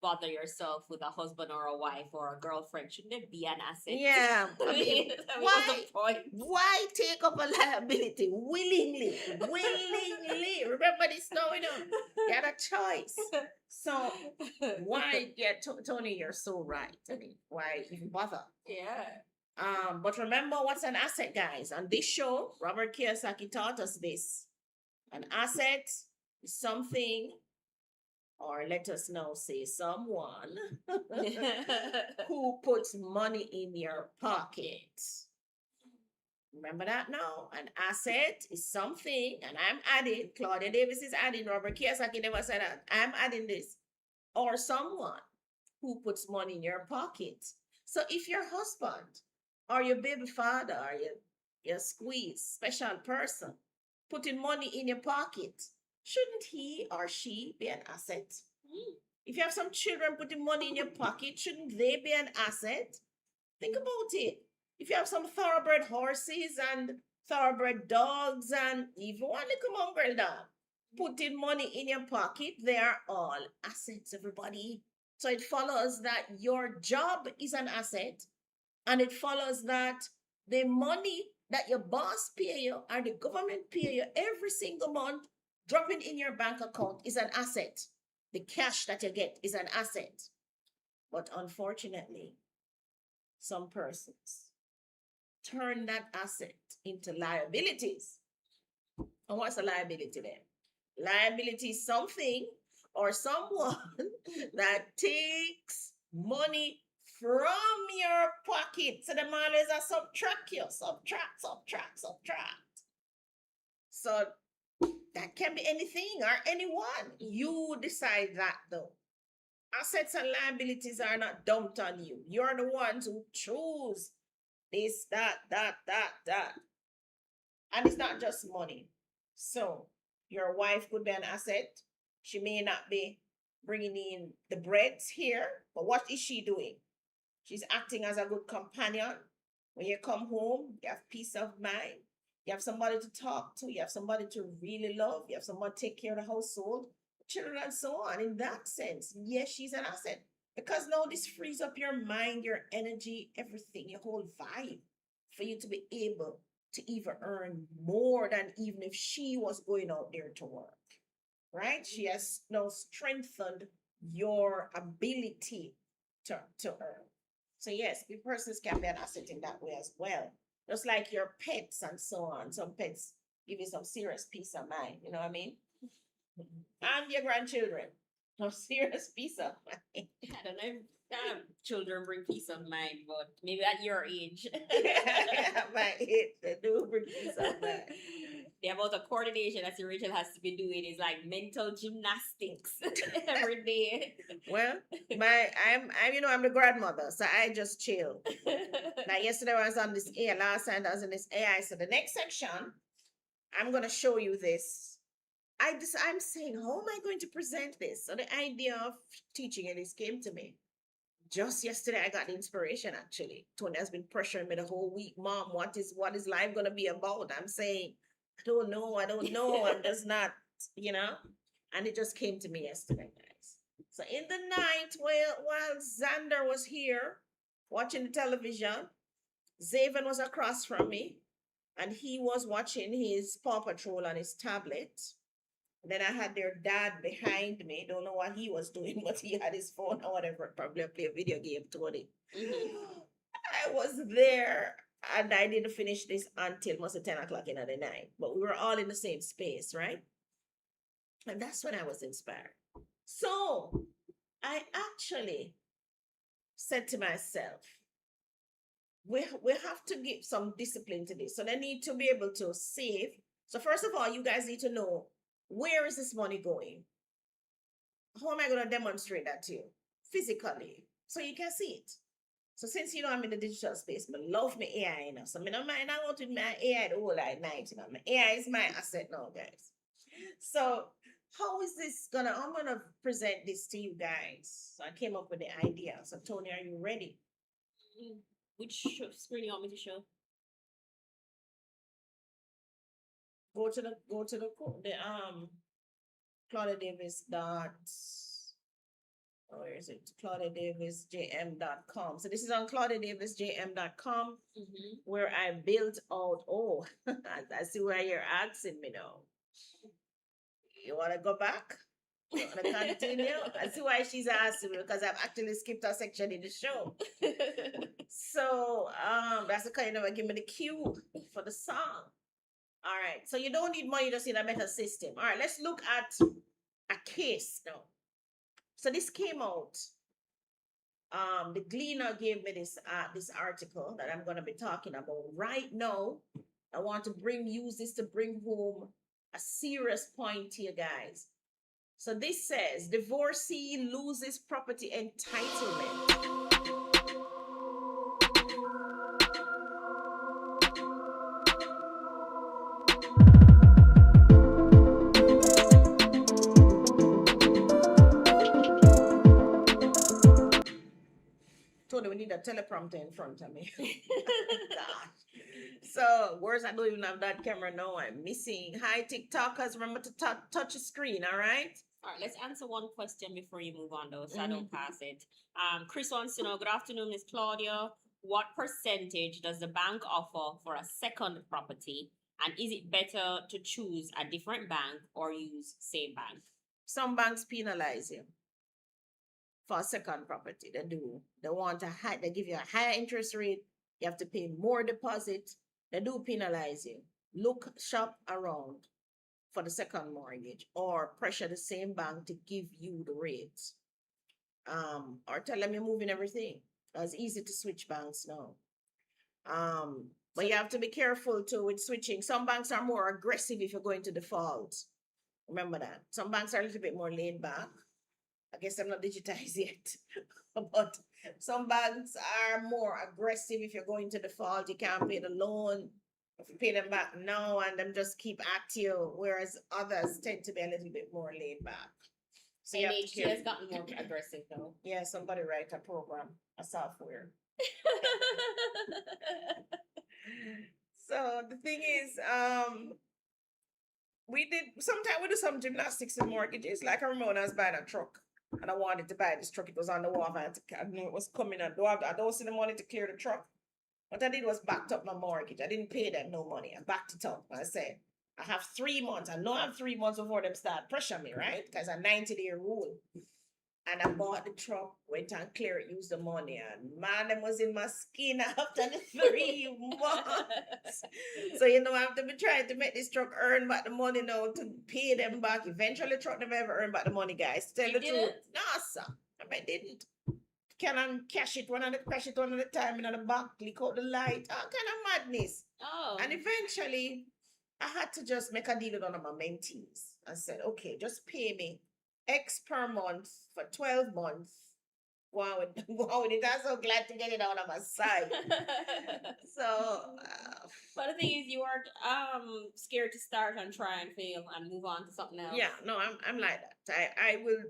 bother yourself with a husband or a wife or a girlfriend, shouldn't it be an asset? Yeah. I mean, what's the point? why take up a liability willingly? Willingly. Remember this now, you had a choice. So why, Tony, you're so right. I mean, why even bother? Yeah. But remember what's an asset, guys. On this show, Robert Kiyosaki taught us this. An asset is something, or let us now say someone who puts money in your pocket. Remember that now? An asset is something, and I'm adding, Claudia Davis is adding, Robert Kiyosaki never said that. I'm adding this. Or someone who puts money in your pocket. So if your husband or your baby father or your squeeze special person putting money in your pocket, shouldn't he or she be an asset? If you have some children putting money in your pocket, shouldn't they be an asset? Think about it. If you have some thoroughbred horses and thoroughbred dogs and even one little mongrel dog putting money in your pocket, they are all assets, everybody. So it follows that your job is an asset, and it follows that the money that your boss pay you or the government pay you every single month dropping in your bank account is an asset. The cash that you get is an asset. But unfortunately, some persons turn that asset into liabilities. And what's a liability then? Liability is something or someone that takes money from your pocket. So the man is a subtract you, subtract. So that can be anything or anyone. You decide that though. Assets and liabilities are not dumped on you. You're the ones who choose this, that. And it's not just money. So your wife could be an asset. She may not be bringing in the breads here, but what is she doing? She's acting as a good companion. When you come home, you have peace of mind. You have somebody to talk to. You have somebody to really love. You have someone to take care of the household, children, and so on. In that sense, yes, she's an asset. Because now this frees up your mind, your energy, everything, your whole vibe for you to be able to even earn more than even if she was going out there to work. Right? She has now strengthened your ability to earn. So yes, the persons can be an asset in that way as well. Just like your pets and so on. Some pets give you some serious peace of mind. You know what I mean? and your grandchildren. No serious peace of mind. I don't know if children bring peace of mind, but maybe at your age. My age, they do bring peace of mind. The amount of coordination that Rachel has to be doing is like mental gymnastics every day. Well, I'm the grandmother, so I just chill. Now, yesterday I was on this AI, last time I was in this AI. So the next section, I'm gonna show you this. I'm saying, how am I going to present this? So the idea of teaching it came to me. Just yesterday, I got the inspiration actually. Tony has been pressuring me the whole week. Mom, what is life gonna be about? I'm saying, I don't know. I'm just not, you know. And it just came to me yesterday, guys. So in the night, while Xander was here watching the television, Zaven was across from me, and he was watching his Paw Patrol on his tablet. Then I had their dad behind me. Don't know what he was doing, but he had his phone or whatever. Probably play a video game, Tony. I was there, and I didn't finish this until most of 10 o'clock in the night. But we were all in the same space, right? And that's when I was inspired. So I actually said to myself, we have to give some discipline to this. So they need to be able to save. So first of all, you guys need to know, where is this money going? How am I going to demonstrate that to you? Physically. So you can see it. So since you know I'm in the digital space, I love my AI, you know. So I don't mind out with my AI the whole night, you know. My AI is my asset now, guys. So how is this I'm gonna present this to you guys. So I came up with the idea. So Tony, are you ready? Which screen you want me to show? Go to the Claudia Davis where is it? ClaudiaDavisJM.com. So this is on ClaudiaDavisJM.com where I built out. Oh, I see where you're asking me now. You want to go back? You want to continue? I see why she's asking me, because I've actually skipped a section in the show. So that's the kind of give me the cue for the song. All right. So you don't need money, you just need a better system. All right. Let's look at a case now. So this came out. The Gleaner gave me this article that I'm going to be talking about right now. I want to use this to bring home a serious point here, guys. So this says divorcee loses property entitlement. Tony, we need a teleprompter in front of me. So, words, I don't even have that camera now. I'm missing. Hi, TikTokers. Remember to touch the screen, all right? All right, let's answer one question before you move on, though, so I don't pass it. Chris wants to know, good afternoon, Miss Claudia. What percentage does the bank offer for a second property? And is it better to choose a different bank or use same bank? Some banks penalize you for a second property. They do. They give you a higher interest rate. You have to pay more deposit. They do penalize you. Shop around for the second mortgage, or pressure the same bank to give you the rates. Or tell them you're moving everything. It's easy to switch banks now. But you have to be careful too with switching. Some banks are more aggressive if you're going to default. Remember that. Some banks are a little bit more laid back. I guess I'm not digitized yet. But some banks are more aggressive if you're going to default. You can't pay the loan. If you pay them back now, and them just keep at you, whereas others tend to be a little bit more laid back. So NHG has gotten more aggressive though. Yeah, somebody write a program, a software. So the thing is, we do some gymnastics in mortgages. Like I remember when I was buying a truck and I wanted to buy this truck. It was on the wharf. I knew it was coming. I don't see the money to clear the truck. What I did was backed up my mortgage. I didn't pay them no money. I backed it up. I said, I have 3 months. I know I have 3 months before them start pressure me, right? Because a 90-day rule. And I bought the truck, went and clear it, used the money. And man, I was in my skin after the 3 months. So, I have to be trying to make this truck earn back the money now to pay them back. Eventually, the truck never ever earn back the money, guys. Tell the truth. No, sir. I didn't. Can I cash it one at a time in the back, click out the light. All kind of madness. Oh. And eventually, I had to just make a deal with one of my mentees. I said, okay, just pay me X per month for 12 months. Wow, wow, I'm so glad to get it out of my sight. So, but the thing is, you are scared to start and try and fail and move on to something else. Yeah, no, I'm like that. I will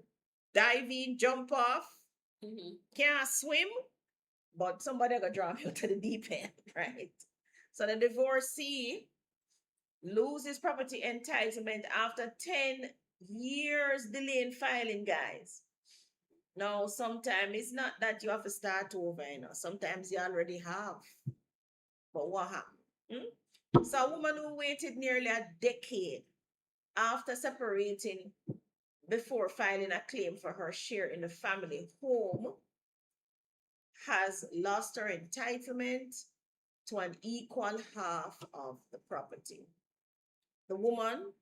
dive in, jump off, can't swim, but somebody gonna draw me to the deep end, right? So the divorcee loses property entitlement after 10 years delay in filing, guys. Now, sometimes it's not that you have to start over, Sometimes you already have. But what happened? So a woman who waited nearly a decade after separating before filing a claim for her share in the family home has lost her entitlement to an equal half of the property. The woman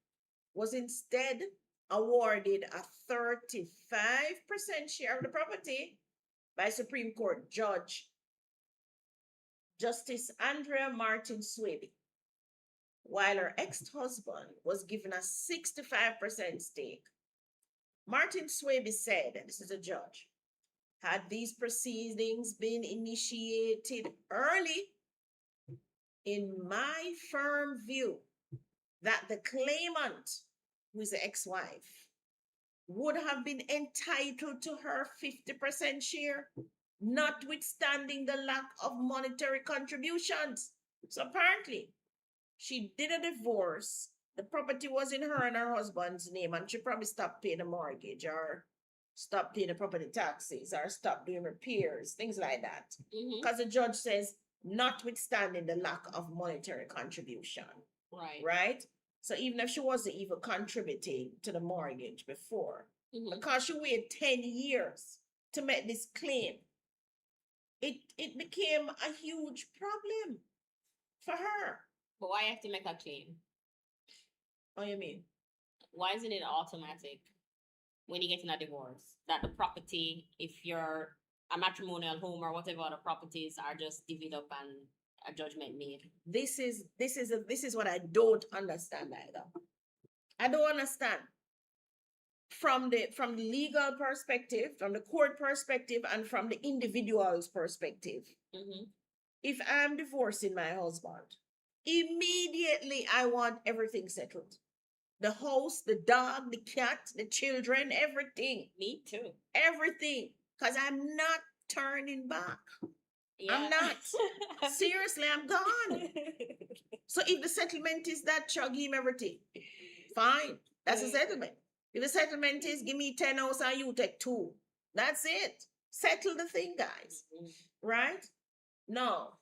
was instead awarded a 35% share of the property by Supreme Court Judge Justice Andrea Martin Swaby, while her ex-husband was given a 65% stake. Martin Swaby said, and this is a judge, had these proceedings been initiated early, in my firm view, that the claimant, who is the ex-wife, would have been entitled to her 50% share, notwithstanding the lack of monetary contributions. So apparently, she did a divorce. The property was in her and her husband's name, and she probably stopped paying the mortgage or stopped paying the property taxes or stopped doing repairs, things like that. Because the judge says, notwithstanding the lack of monetary contribution. Right? So even if she wasn't even contributing to the mortgage before, because she waited 10 years to make this claim, it became a huge problem for her. But why have to make a claim? What do you mean? Why isn't it automatic when you get in a divorce that the property, if you're a matrimonial home or whatever other properties, are just divvied up and a judgment made? This is what I don't understand either. I don't understand. From the legal perspective, from the court perspective, and from the individual's perspective. If I'm divorcing my husband, immediately I want everything settled. The house, the dog, the cat, the children, everything. Me too. Everything. Because I'm not turning back. Yeah. I'm not. Seriously, I'm gone. So if the settlement is that, give him everything. Fine. That's a settlement. If the settlement is give me 10 houses and you take 2. That's it. Settle the thing, guys. Right? No.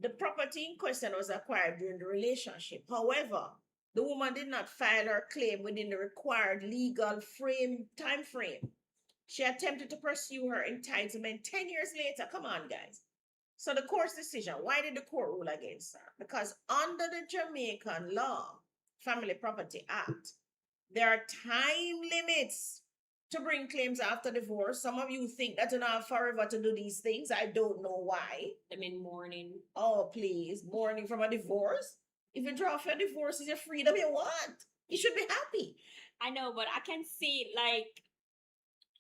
The property in question was acquired during the relationship. However, the woman did not file her claim within the required legal time frame. She attempted to pursue her entitlement 10 years later. Come on, guys. So the court's decision, why did the court rule against her? Because under the Jamaican law, Family Property Act, there are time limits to bring claims after divorce. Some of you think that you have forever to do these things. I don't know why. I mean, mourning. Oh, please. Mourning from a divorce? If you draw for a divorce, is your freedom you want. You should be happy. I know, but I can see,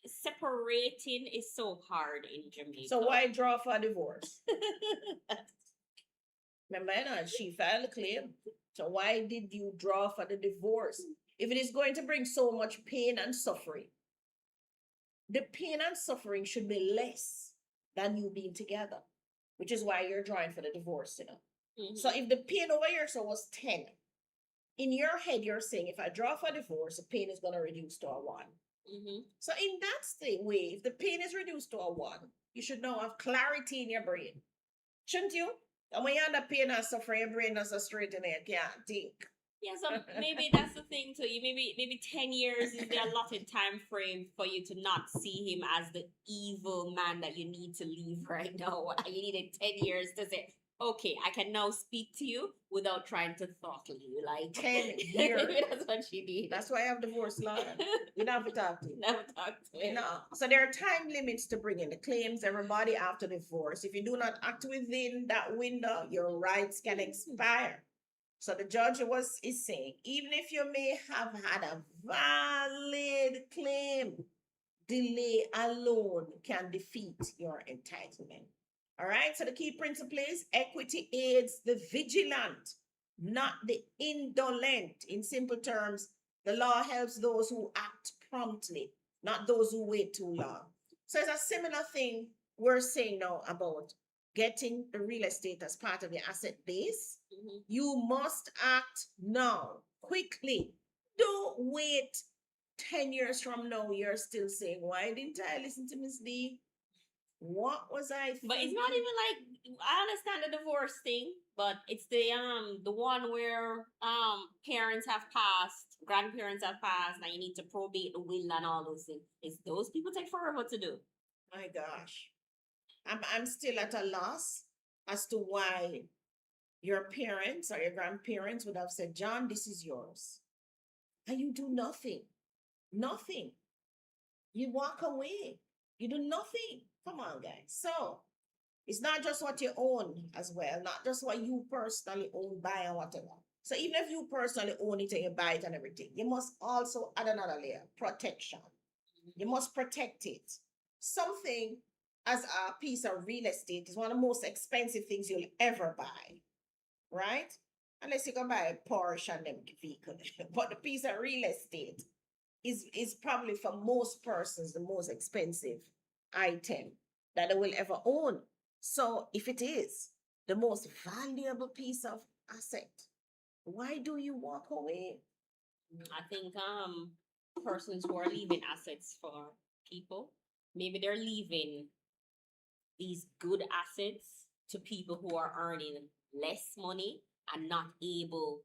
separating is so hard in Jamaica. So why draw for a divorce? Remember, she filed a claim. So why did you draw for the divorce? If it is going to bring so much pain and suffering, the pain and suffering should be less than you being together, which is why you're drawing for the divorce, So if the pain over here was 10, in your head, you're saying, if I draw for divorce, the pain is going to reduce to a 1. So in that way, if the pain is reduced to a 1, you should now have clarity in your brain. Shouldn't you? And when you're under pain and suffering, your brain doesn't straighten it. You can't think. Yeah, so maybe that's the thing too. You maybe 10 years is the allotted time frame for you to not see him as the evil man that you need to leave right now. You needed 10 years to say, okay, I can now speak to you without trying to throttle you. Like 10 years. maybe that's what she needed. That's why I have divorce law. We don't have to talk to him. Never talk to him. No. So there are time limits to bring in the claims. Everybody after divorce. If you do not act within that window, your rights can expire. So the judge is saying, even if you may have had a valid claim, delay alone can defeat your entitlement. All right. So the key principle is equity aids the vigilant, not the indolent. In simple terms, the law helps those who act promptly, not those who wait too long. So it's a similar thing we're saying now about getting the real estate as part of your asset base. You must act now, quickly. Don't wait 10 years from now. You're still saying, why didn't I listen to Miss D? What was I thinking? But it's not even like, I understand the divorce thing, but it's the one where parents have passed, grandparents have passed, and you need to probate the will and all those things. It's those people take forever to do. My gosh. I'm still at a loss as to why your parents or your grandparents would have said, John, this is yours. And you do nothing. Nothing. You walk away. You do nothing. Come on, guys. So it's not just what you own as well, not just what you personally own, buy, or whatever. So even if you personally own it and you buy it and everything, you must also add another layer, protection. You must protect it. Something as a piece of real estate is one of the most expensive things you'll ever buy, right? Unless you can buy a Porsche and them vehicle. But the piece of real estate is probably for most persons the most expensive item that they will ever own. So if it is the most valuable piece of asset, why do you walk away? I think persons who are leaving assets for people, maybe they're leaving these good assets to people who are earning less money and not able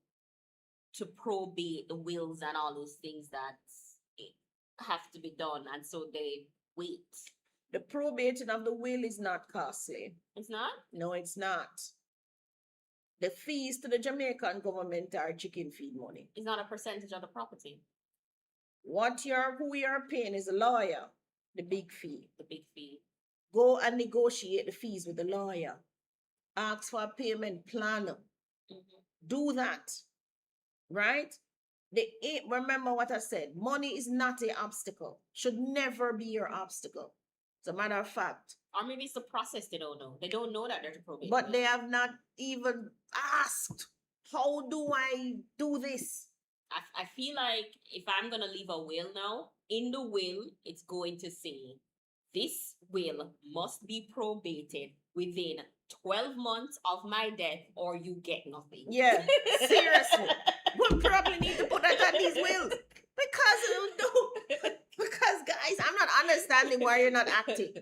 to probate the wills and all those things that have to be done, and so they wait. The probating of the will is not costly. It's not? No, it's not. The fees to the Jamaican government are chicken feed money. It's not a percentage of the property. Who you're paying is a lawyer, the big fee. The big fee. Go and negotiate the fees with the lawyer. Ask for a payment plan. Do that. Right? Remember what I said. Money is not an obstacle. Should never be your obstacle. As a matter of fact. Or maybe it's the process they don't know. They don't know that they're to probate. But they have not even asked, how do I do this? I feel like if I'm going to leave a will now, in the will, it's going to say, this will must be probated within 12 months of my death or you get nothing. Yeah, seriously. We'll probably need to put that on these wills. Because guys, I'm not understanding why you're not acting.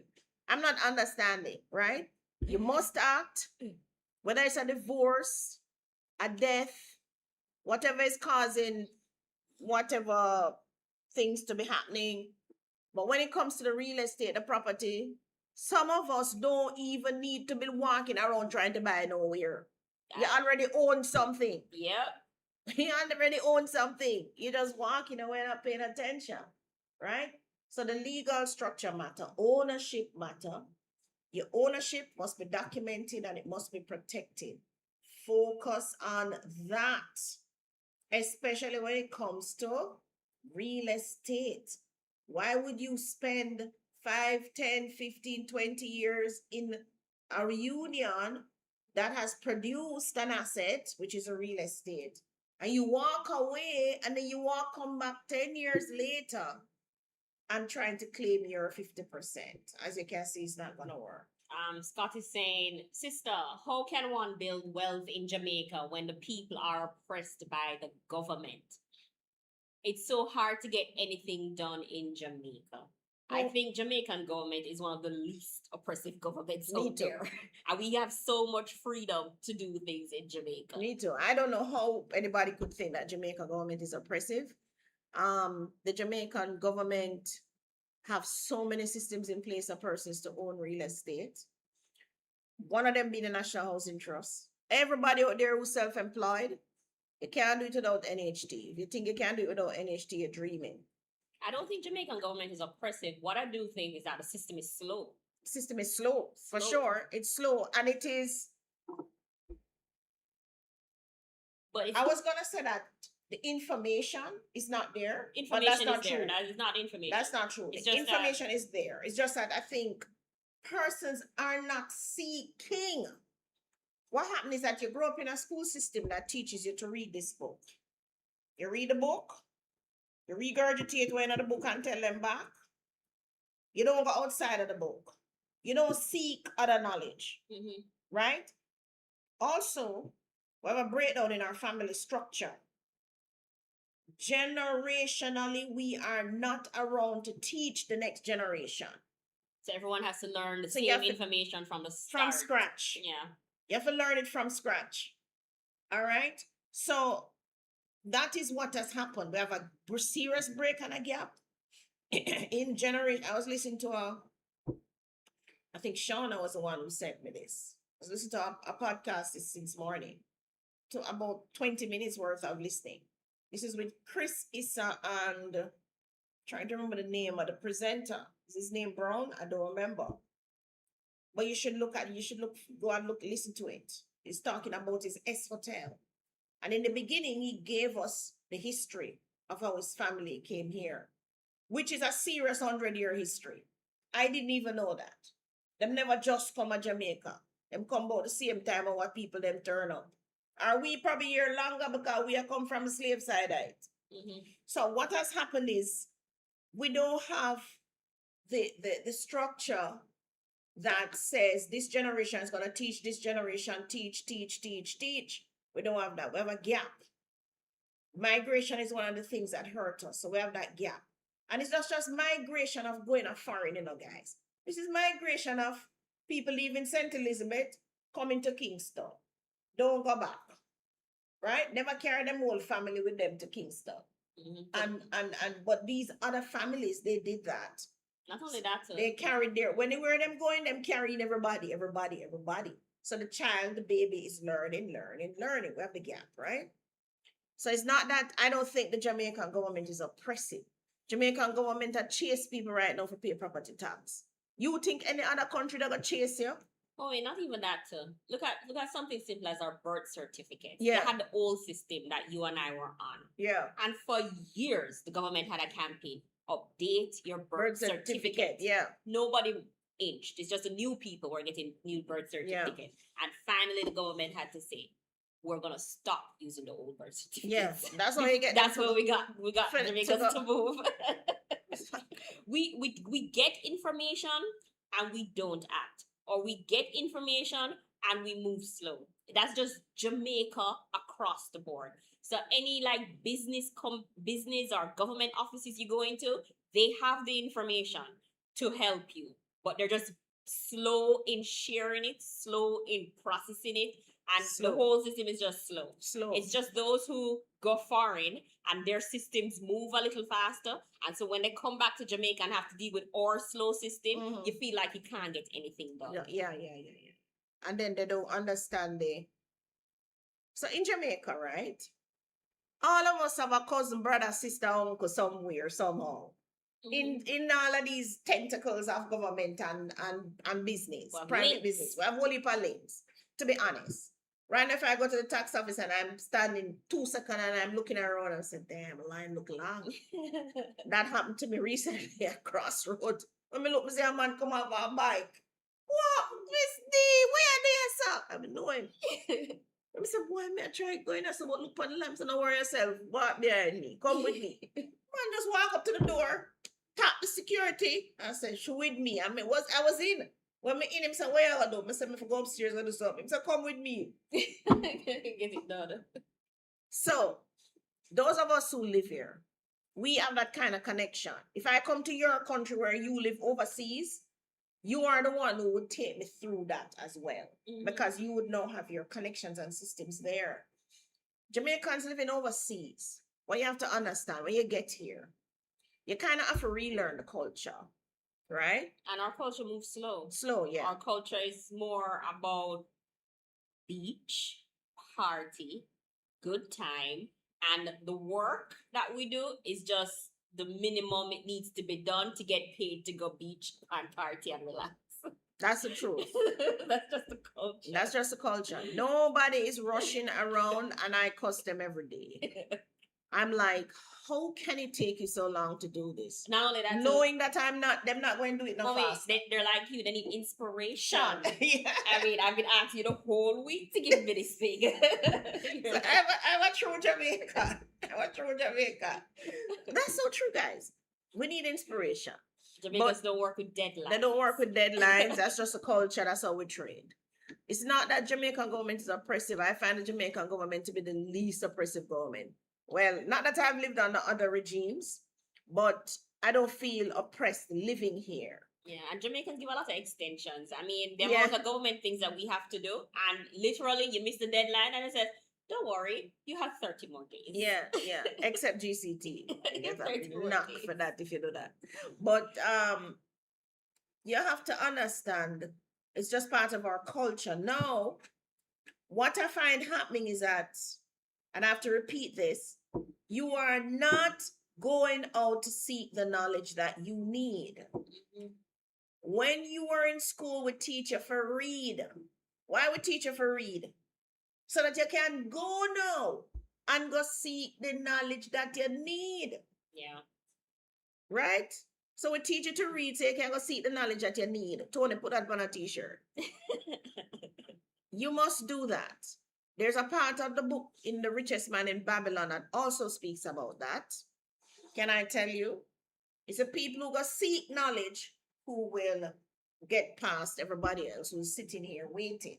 I'm not understanding, right? You must act, whether it's a divorce, a death, whatever is causing whatever things to be happening. But when it comes to the real estate, the property, some of us don't even need to be walking around trying to buy nowhere. You already own something. Yep. You already own something. You're just walking away not paying attention, right? So the legal structure matter, ownership matter. Your ownership must be documented and it must be protected. Focus on that, especially when it comes to real estate. Why would you spend 5, 10, 15, 20 years in a reunion that has produced an asset, which is a real estate, and you walk away and then you come back 10 years later and trying to claim your 50%? As you can see, it's not going to work. Scott is saying, sister, how can one build wealth in Jamaica when the people are oppressed by the government? It's so hard to get anything done in Jamaica. I think Jamaican government is one of the least oppressive governments Me out too. there. And we have so much freedom to do things in Jamaica. Me too. I don't know how anybody could think that Jamaican government is oppressive. The Jamaican government have so many systems in place for persons to own real estate. One of them being the National Housing Trust. Everybody out there who's self-employed, you can't do it without NHT. If you think you can't do it without NHT, you're dreaming. I don't think Jamaican government is oppressive. What I do think is that the system is slow. The system is slow, for Slow. sure. It's slow, and it is. But it's I was gonna say that the information is not there. information but that's not is there. true. That is not information. That's not true. It's The just that- information is there. It's just that I think persons are not seeking. What happens is that you grow up in a school system that teaches you to read this book. You read the book, you regurgitate one of the book and tell them back. You don't go outside of the book. You don't seek other knowledge, Mhm. right? Also, we have a breakdown in our family structure. Generationally, we are not around to teach the next generation So everyone has to learn the So you same have to- information from the from start. scratch. Yeah. You have to learn it from scratch. All right. So that is what has happened. We have a serious break and a gap in generation. I was listening to I think Shauna was the one who sent me this. I was listening to a podcast this morning, to about 20 minutes worth of listening. This is with Chris Issa and trying to remember the name of the presenter. Is his name Brown? I don't remember. But you should go and listen to it. He's talking about his S Hotel. And in the beginning, he gave us the history of how his family came here, which is a serious 100-year history. I didn't even know that. Them never just come to Jamaica. Them come about the same time of what people them turn up. Are we probably here longer because we have come from the slave side, right? Mhm. So what has happened is we don't have the structure that says this generation is going to teach this generation, teach. We don't have that. We have a gap. Migration is one of the things that hurt us. So we have that gap. And it's not just migration of going to foreign, guys. This is migration of people leaving St. Elizabeth, coming to Kingston. Don't go back. Right? Never carry them whole family with them to Kingston. Mhm. But these other families, they did that. Not only that, too. They carried where them going, them carrying everybody. So the child, the baby is learning. We have the gap, right? So it's not that I don't think the Jamaican government is oppressive. Jamaican government are chase people right now for pay property tax. You think any other country that gonna chase you? Oh, wait, not even that too. Look at something simple as our birth certificate. Yeah. They had the old system that you and I were on. Yeah. And for years, the government had a campaign, update your birth certificate. Yeah. Nobody inched. It's just the new people were getting new birth Yeah. certificate. And finally, the government had to say, we're going to stop using the old birth certificate. Yeah. That's how you get. That's where we got For- Jamaicans to to move. we get information and we don't act. Or we get information and we move slow. That's just Jamaica across the board. So any like business or government offices you go into, they have the information to help you, but they're just slow in sharing it, slow in processing it, and Slow. the whole system is just slow. Slow. It's just those who go foreign and their systems move a little faster. And so when they come back to Jamaica and have to deal with our slow system, Mhm. you feel like you can't get anything done. Yeah. And then they don't understand So in Jamaica, right? All of us have a cousin, brother, sister, uncle somewhere, somehow. Mhm. In all of these tentacles of government and business, We have private links. business. We have whole heap of links, to be honest. Right now, if I go to the tax office and I'm standing 2 seconds and I'm looking around and say, damn, line look long. That happened to me recently at Crossroad. When me look, me see a man come off a bike. What? Miss D, where there, sir? I mean, know him. I said, boy, me I try going. I said, but look on the lamps and don't worry yourself. Walk behind me. Come with me. Man just walk up to the door, tap the security. I said, she with me. I was in. When me in, him said, where I do? I said, me for go upstairs and do something. He said, come with me. Get it done. So, those of us who live here, We have that kind of connection. If I come to your country where you live overseas, you are the one who would take me through that as well, because you would now have your connections and systems there. Jamaicans living overseas, what you have to understand when you get here, you kind of have to relearn the culture, right? And our culture moves slow. Slow, yeah. Our culture is more about beach, party, good time, and the work that we do is just the minimum it needs to be done to get paid to go beach and party and relax. That's the truth. That's just the culture. That's just the culture. Nobody is rushing around, and I cuss them every day. I'm like, how can it take you so long to do this? Not only that, knowing that I'm not, them not going to do it no fast. They're like you. They need inspiration. Yeah. I mean, I've been asking you the whole week to give me this thing. So I'm a true Jamaican. I'm a true Jamaican. That's so true, guys. We need inspiration. Jamaicans don't work with deadlines. They don't work with deadlines. That's just a culture. That's how we train. It's not that Jamaican government is oppressive. I find the Jamaican government to be the least oppressive government. Well, not that I've lived under other regimes, but I don't feel oppressed living here. Yeah, and Jamaicans give a lot of extensions. I mean, the amount of government things that we have to do, and literally you miss the deadline and it says, don't worry, you have 30 more days. Yeah. Except GCT. Knock for that if you do that. But you have to understand, it's just part of our culture. Now, what I find happening is that, and I have to repeat this, you are not going out to seek the knowledge that you need. When you were in school, we teach you for read. Why we teach you for read? So that you can go now and go seek the knowledge that you need. Yeah. Right? So we teach you to read so you can go seek the knowledge that you need. Tony, put that on a t-shirt. You must do that. There's a part of the book in The Richest Man in Babylon that also speaks about that. Can I tell you? It's the people who go seek knowledge who will get past everybody else who's sitting here waiting.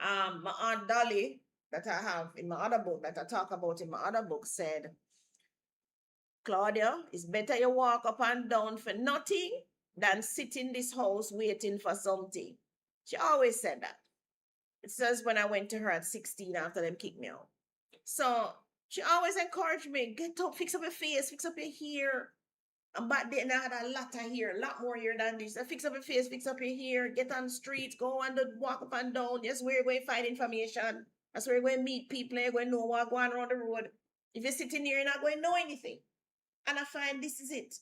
My Aunt Dolly, that I have in my other book, that I talk about in my other book, said, Claudia, it's better you walk up and down for nothing than sit in this house waiting for something. She always said that. It says when I went to her at 16 after them kicked me out. So she always encouraged me, get up, fix up your face, fix up your hair. And back then I had a lot of hair, a lot more hair than this. I fix up your face, fix up your hair, get on the streets, go and walk up and down. That's where you're going to find information. That's where you're going to meet people, you're going to know what's going around the road. If you're sitting here, you're not going to know anything. And I find this is it.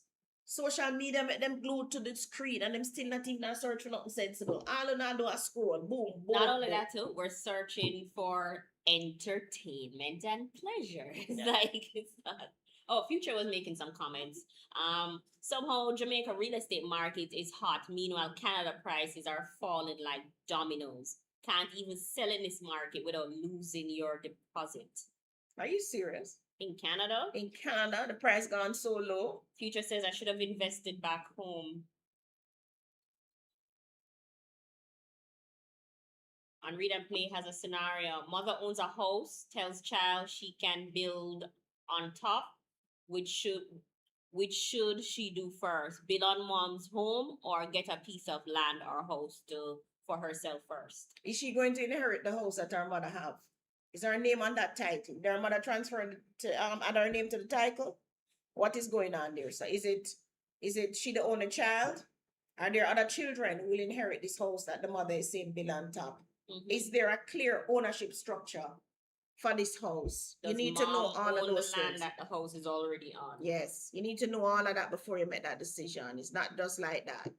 Social media make them glued to the screen and them still not even search for nothing sensible. All of them do a scroll, boom, boom. Not only that too, we're searching for entertainment and pleasure. It's not. Oh, Future was making some comments. Somehow Jamaica real estate market is hot. Meanwhile, Canada prices are falling like dominoes. Can't even sell in this market without losing your deposit. Are you serious? In Canada? In Canada, the price gone so low. Future says I should have invested back home. And Read and Play has a scenario. Mother owns a house, tells child she can build on top. Which should she do first? Build on mom's home or get a piece of land or house for herself first? Is she going to inherit the house that her mother have? Is her name on that title? Did her mother transfer to add her name to the title? What is going on there? So is it she the only child? Are there other children who will inherit this house that the mother is saying build on top? Is there a clear ownership structure for this house? Does you need to know all of those the land things that the house is already on. Yes, you need to know all of that before you make that decision. It's not just like that.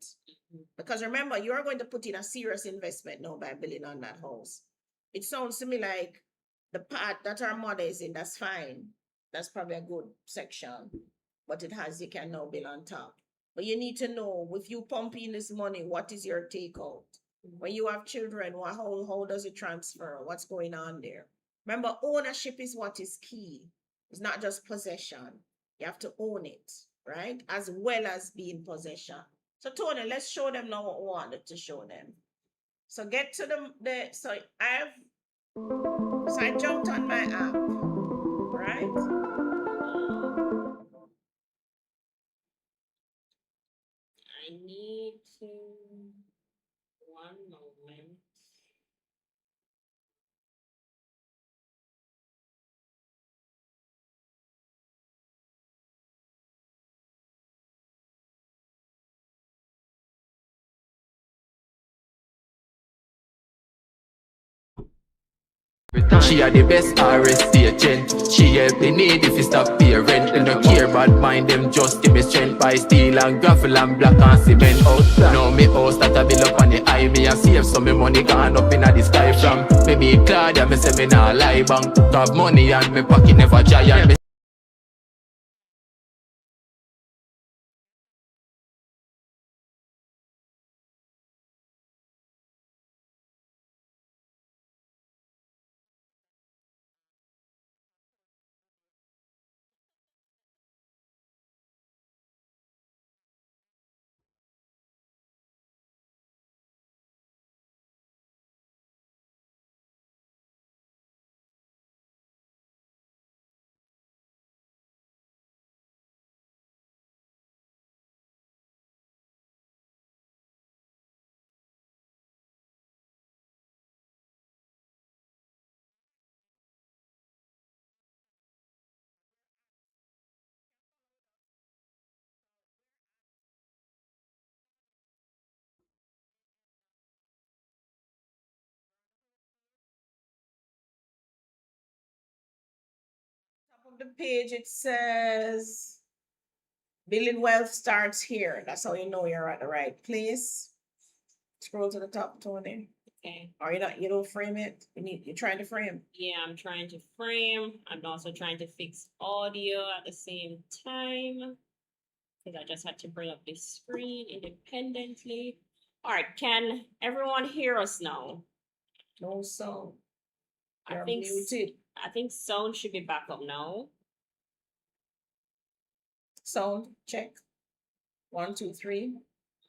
Because remember, you are going to put in a serious investment now by building on that house. It sounds to me like the part that our mother is in, that's fine. That's probably a good section. But it has, you can now build on top. But you need to know, if you pump in this money, what is your takeout? When you have children, how does it transfer? What's going on there? Remember, ownership is what is key. It's not just possession. You have to own it, right? As well as being possession. So Tony, let's show them now what we wanted to show them. So get to so I jumped on my app, right? I need to, one moment. She had the best RST agent. She help the need if you stop pay rent. They no care bad mind them, just give me strength by steel and gravel and black and cement. Now me house that I build up on the high. Me a save some me money gone up in the sky from. Me meet Claudia, me say me nah lie. Bank put up money and me pocket never giant. Me Top of the page, it says building wealth starts here. That's how you know you're at the right place. Scroll to the top, Tony. Okay. Or you don't frame it. You're trying to frame. Yeah, I'm trying to frame. I'm also trying to fix audio at the same time. Because I just had to bring up this screen independently. All right, can everyone hear us now? No sound. I You're think muted. I think sound should be back up now. Sound check. 1, 2, 3.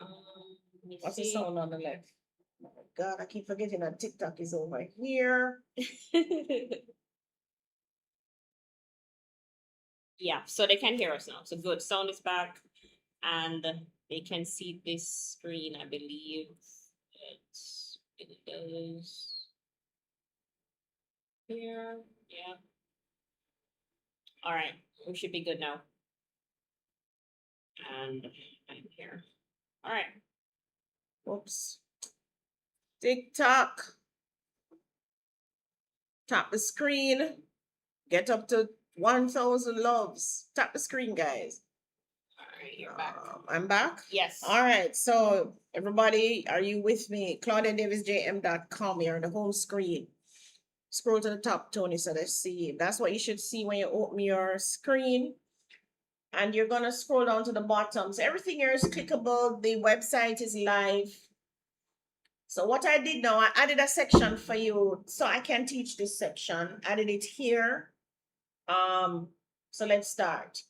Let me What's the see. sound on the left? Oh my God, I keep forgetting that TikTok is over here. Yeah, so they can hear us now. So good, sound is back, and they can see this screen. I believe it does here. Yeah. All right, we should be good now. And I'm here. All right. Oops. TikTok. Tap the screen. Get up to 1,000 loves. Tap the screen, guys. All right, you're back. I'm back. Yes. All right. So everybody, are you with me? ClaudiaDavisJM.com. You're on the home screen. Scroll to the top, Tony, so let's see. That's what you should see when you open your screen. And you're gonna scroll down to the bottom. So everything here is clickable. The website is live. So what I did now, I added a section for you so I can teach this section. Added it here. So let's start.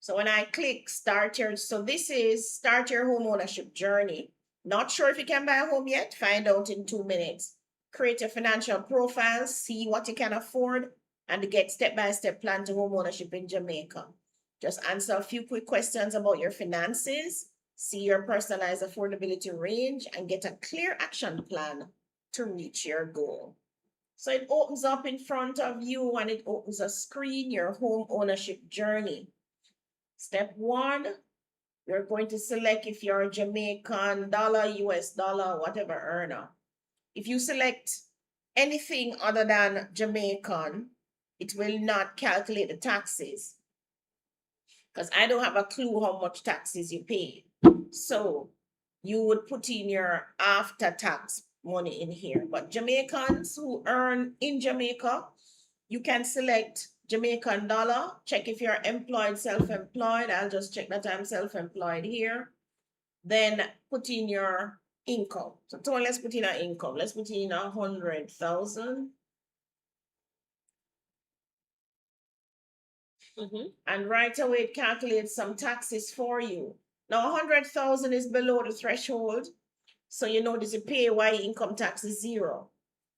So when I click so this is start your home ownership journey. Not sure if you can buy a home yet? Find out in 2 minutes. Create your financial profile, see what you can afford, and get step-by-step plan to home ownership in Jamaica. Just answer a few quick questions about your finances, see your personalized affordability range, and get a clear action plan to reach your goal. So it opens up in front of you and it opens a screen, your home ownership journey. Step 1, you're going to select if you're a Jamaican dollar, US dollar, whatever earner. If you select anything other than Jamaican, it will not calculate the taxes because I don't have a clue how much taxes you pay. So you would put in your after tax money in here. But Jamaicans who earn in Jamaica, you can select Jamaican dollar. Check if you're employed, self-employed. I'll just check that I'm self-employed here. Then put in your income. So let's put in our income. Let's put in 100,000. And right away it calculates some taxes for you. Now 100,000 is below the threshold. So you notice the PAYE income tax is 0.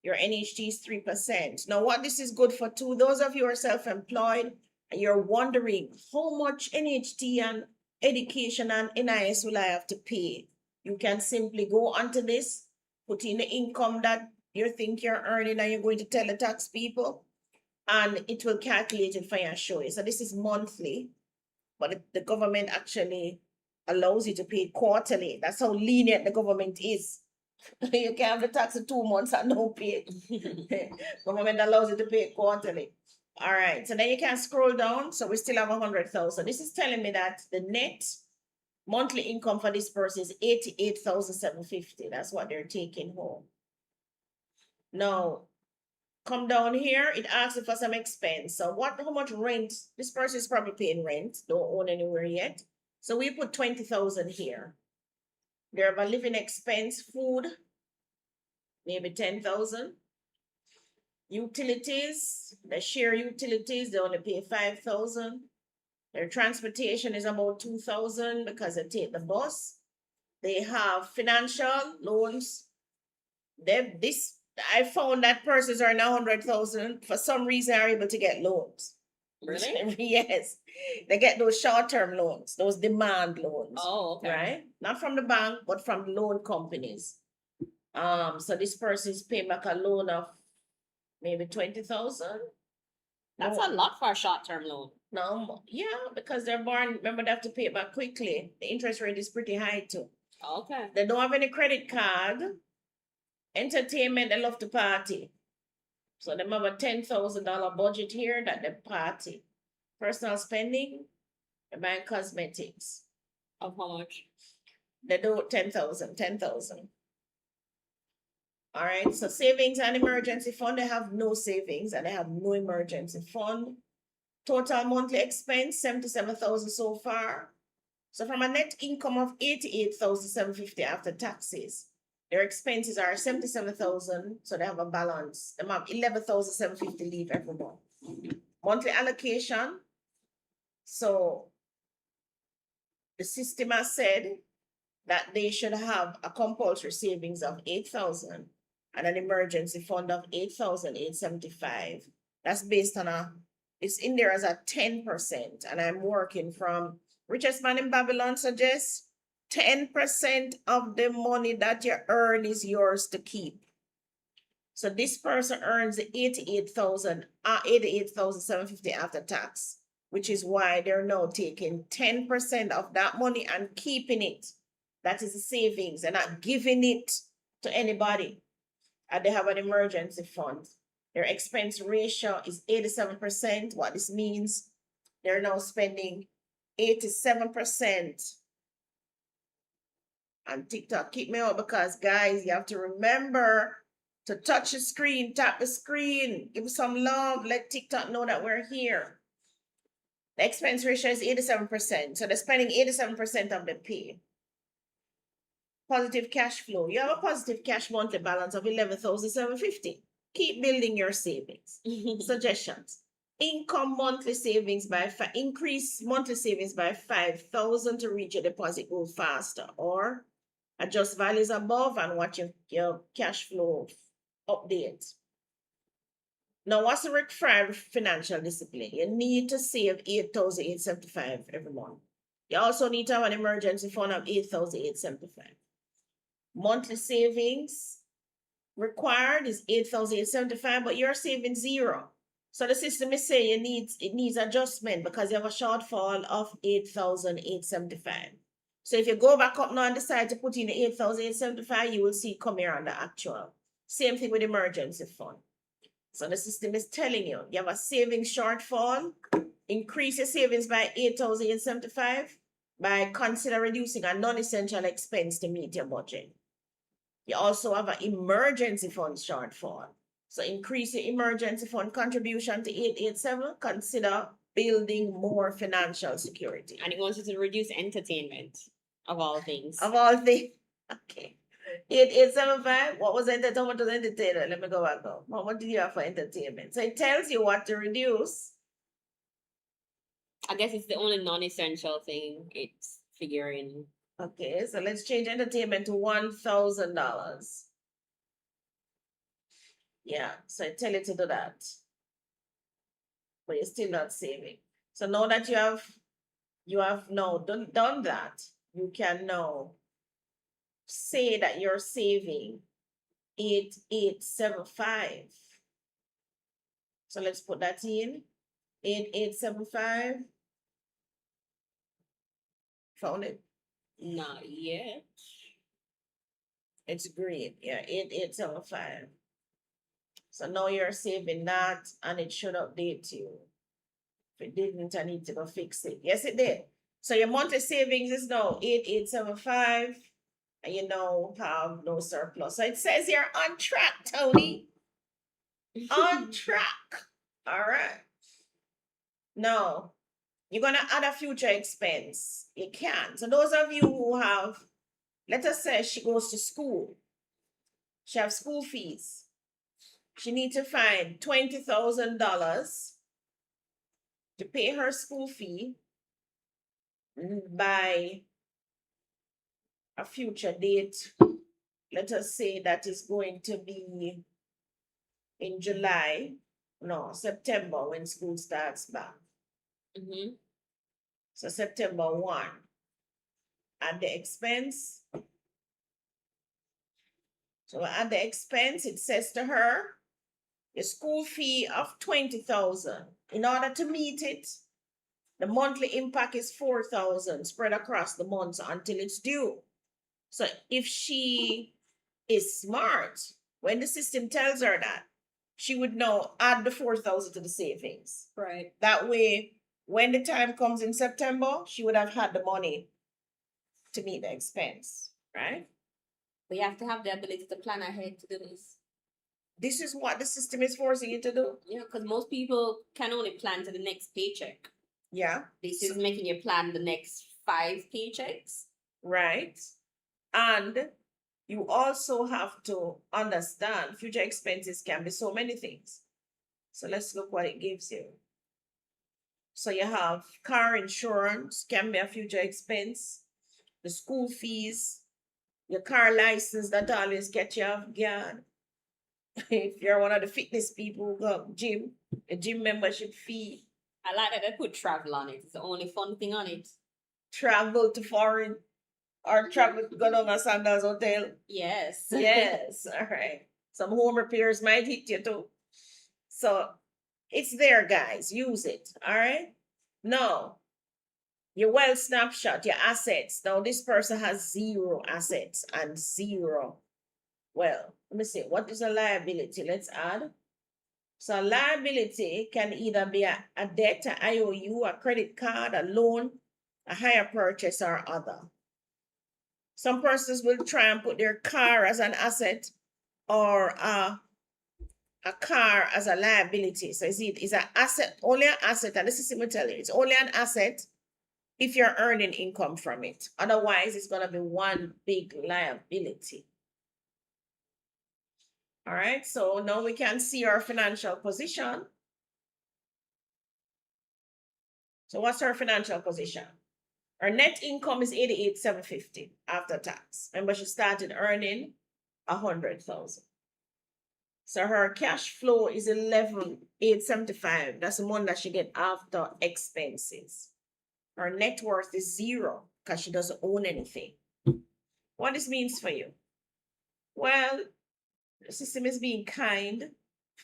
Your NHT is 3%. Now what this is good for too, those of you who are self-employed and you're wondering how much NHT and education and NIS will I have to pay? You can simply go onto this, put in the income that you think you're earning and you're going to tell the tax people, and it will calculate it for you and show you. So this is monthly, but the government actually allows you to pay quarterly. That's how lenient the government is. You can have the tax in 2 months and no pay. Government allows you to pay quarterly. All right, so then you can scroll down. So we still have 100,000. This is telling me that the net monthly income for this person is 88,750. That's what they're taking home. Now, come down here, it asks you for some expense. So how much rent? This person is probably paying rent, don't own anywhere yet. So we put 20,000 here. They have a living expense, food, maybe 10,000. Utilities, they share utilities, they only pay 5,000. Their transportation is about 2,000 because they take the bus. They have financial loans. I found that persons are now 100,000 for some reason are able to get loans. Really? Yes, they get those short-term loans, those demand loans. Oh, okay. Right? Not from the bank, but from loan companies. So this person is paying back a loan of maybe 20,000. That's a lot for a short-term loan. No, yeah, because they're born. Remember, they have to pay it back quickly. The interest rate is pretty high too. Okay. They don't have any credit card. Entertainment, they love to party. So they have a $10,000 budget here that they party. Personal spending, they buy cosmetics. Of how much? They do 10,000. All right, so savings and emergency fund, they have no savings and they have no emergency fund. Total monthly expense, 77,000 so far. So from a net income of 88,750 after taxes, their expenses are 77,000, so they have a balance. They have 11,750 leave every month. Monthly allocation. So the system has said that they should have a compulsory savings of 8,000 and an emergency fund of 8,875. That's based on it's in there as a 10%, and I'm working from Richest Man in Babylon suggests 10% of the money that you earn is yours to keep. So this person earns 88,750 after tax, which is why they're now taking 10% of that money and keeping it. That is the savings. They're not giving it to anybody. And they have an emergency fund. Their expense ratio is 87%. What this means, they're now spending 87% on TikTok. Keep me up because, guys, you have to remember to touch the screen, tap the screen, give some love, let TikTok know that we're here. The expense ratio is 87%. So they're spending 87% of the pay. Positive cash flow. You have a positive cash monthly balance of 11,750. Keep building your savings. Suggestions. Income monthly savings increase monthly savings by 5,000 to reach your deposit goal faster, or adjust values above and watch your cash flow update. Now, what's the required financial discipline? You need to save 8,875 every month. You also need to have an emergency fund of 8,875. Monthly savings required is 8,875, but you're saving zero. So the system is saying it needs adjustment because you have a shortfall of 8,875. So if you go back up now and decide to put in the 8,875, you will see it come here on the actual. Same thing with emergency fund. So the system is telling you have a savings shortfall, increase your savings by 8,875 by consider reducing a non-essential expense to meet your budget. You also have an emergency fund shortfall. So increase your emergency fund contribution to 887. Consider building more financial security. And it wants you to reduce entertainment, of all things. Of all things. Okay. 8875. What was entertainment? How much was entertainment? Let me go back up. How much did you have for entertainment? So it tells you what to reduce. I guess it's the only non-essential thing it's figuring. Okay, so let's change entertainment to $1,000. Yeah, so I tell you to do that. But you're still not saving. So now that you have you have now done that, you can now say that you're saving 8875. So let's put that in. 8875. Found it. Not yet. It's green. Yeah, 8875. So now you're saving that and it should update you. If it didn't, I need to go fix it. Yes, it did. So your monthly savings is now 8875 and you now have no surplus. So it says you're on track, Tony. On track. All right. Now, you're going to add a future expense. You can. So those of you who have, let us say she goes to school. She has school fees. She needs to find $20,000 to pay her school fee by a future date. Let us say that is going to be in July, no, September when school starts back. Mm-hmm. So September 1. Add the expense. So at the expense, it says to her, the school fee of 20,000. In order to meet it, the monthly impact is 4,000 spread across the months until it's due. So if she is smart, when the system tells her that, she would now add the 4,000 to the savings. Right. That way, when the time comes in September, she would have had the money to meet the expense, right? But you have to have the ability to plan ahead to do this. This is what the system is forcing you to do. Yeah, because most people can only plan to the next paycheck. Yeah. This is making you plan the next 5 paychecks. Right. And you also have to understand future expenses can be so many things. So let's look what it gives you. So you have car insurance can be a future expense, the school fees, your car license that always get you off guard. If you're one of the fitness people who go gym, a gym membership fee. I like that they put travel on it. It's the only fun thing on it. Travel to foreign or travel to go down a Sandals hotel. Yes. Yes, all right. Some home repairs might hit you too. So it's there, guys. Use it. All right. Now, your wealth snapshot, your assets. Now, this person has 0 assets and 0. Well, let me see. What is a liability? Let's add. So, a liability can either be a debt, an IOU, a credit card, a loan, a hire purchase, or other. Some persons will try and put their car as an asset or a car as a liability. So it's an asset, only an asset, and the system will tell you it's only an asset if you're earning income from it. Otherwise, it's going to be one big liability. All right, so now we can see our financial position. So what's our financial position? Our net income is 88,750 after tax. Remember, she started earning 100,000. So her cash flow is 11,875. That's the money that she get after expenses. Her net worth is 0 because she doesn't own anything. What this means for you? Well, the system is being kind.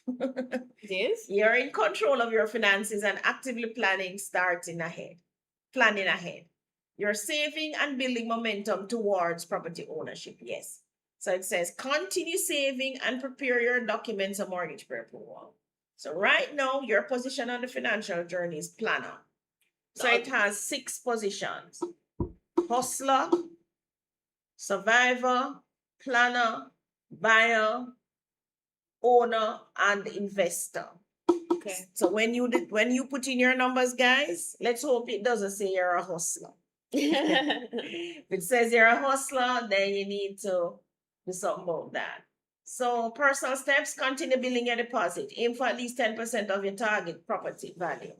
It is? You're in control of your finances and actively planning ahead. You're saving and building momentum towards property ownership. Yes. So it says, continue saving and prepare your documents and mortgage pre-approval. So right now, your position on the financial journey is planner. So it has 6 positions: hustler, survivor, planner, buyer, owner, and investor. Okay. So when you put in your numbers, guys, let's hope it doesn't say you're a hustler. If it says you're a hustler, then you need to do something about that. So personal steps: continue building your deposit. Aim for at least 10% of your target property value.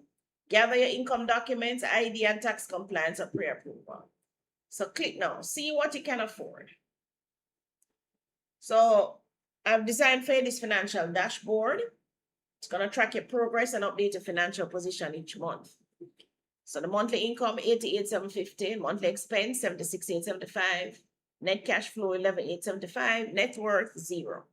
Gather your income documents, ID, and tax compliance or pre-approval. So click now. See what you can afford. So I've designed for you this financial dashboard. It's going to track your progress and update your financial position each month. So the monthly income, 88,750, monthly expense, 76,875, net cash flow, 11,875, net worth, 0.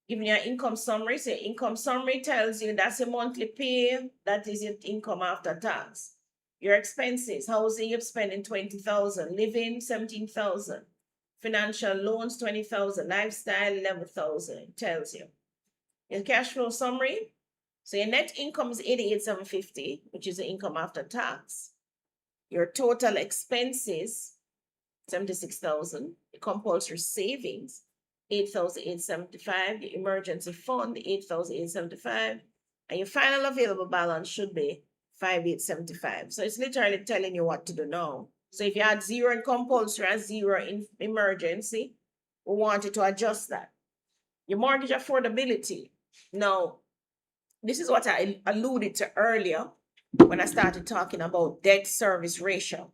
Giving your income summary. So your income summary tells you that's your monthly pay, that is your income after tax. Your expenses, housing, you're spending 20,000, living, 17,000, financial loans, 20,000, lifestyle, 11,000, tells you. Your cash flow summary. So your net income is 88,750, which is the income after tax. Your total expenses, 76,000. The compulsory savings, 8,875. The emergency fund, 8,875. And your final available balance should be 5,875. So it's literally telling you what to do now. So if you had 0 in compulsory and 0 in emergency, we want you to adjust that. Your mortgage affordability. Now, this is what I alluded to earlier when I started talking about debt service ratio.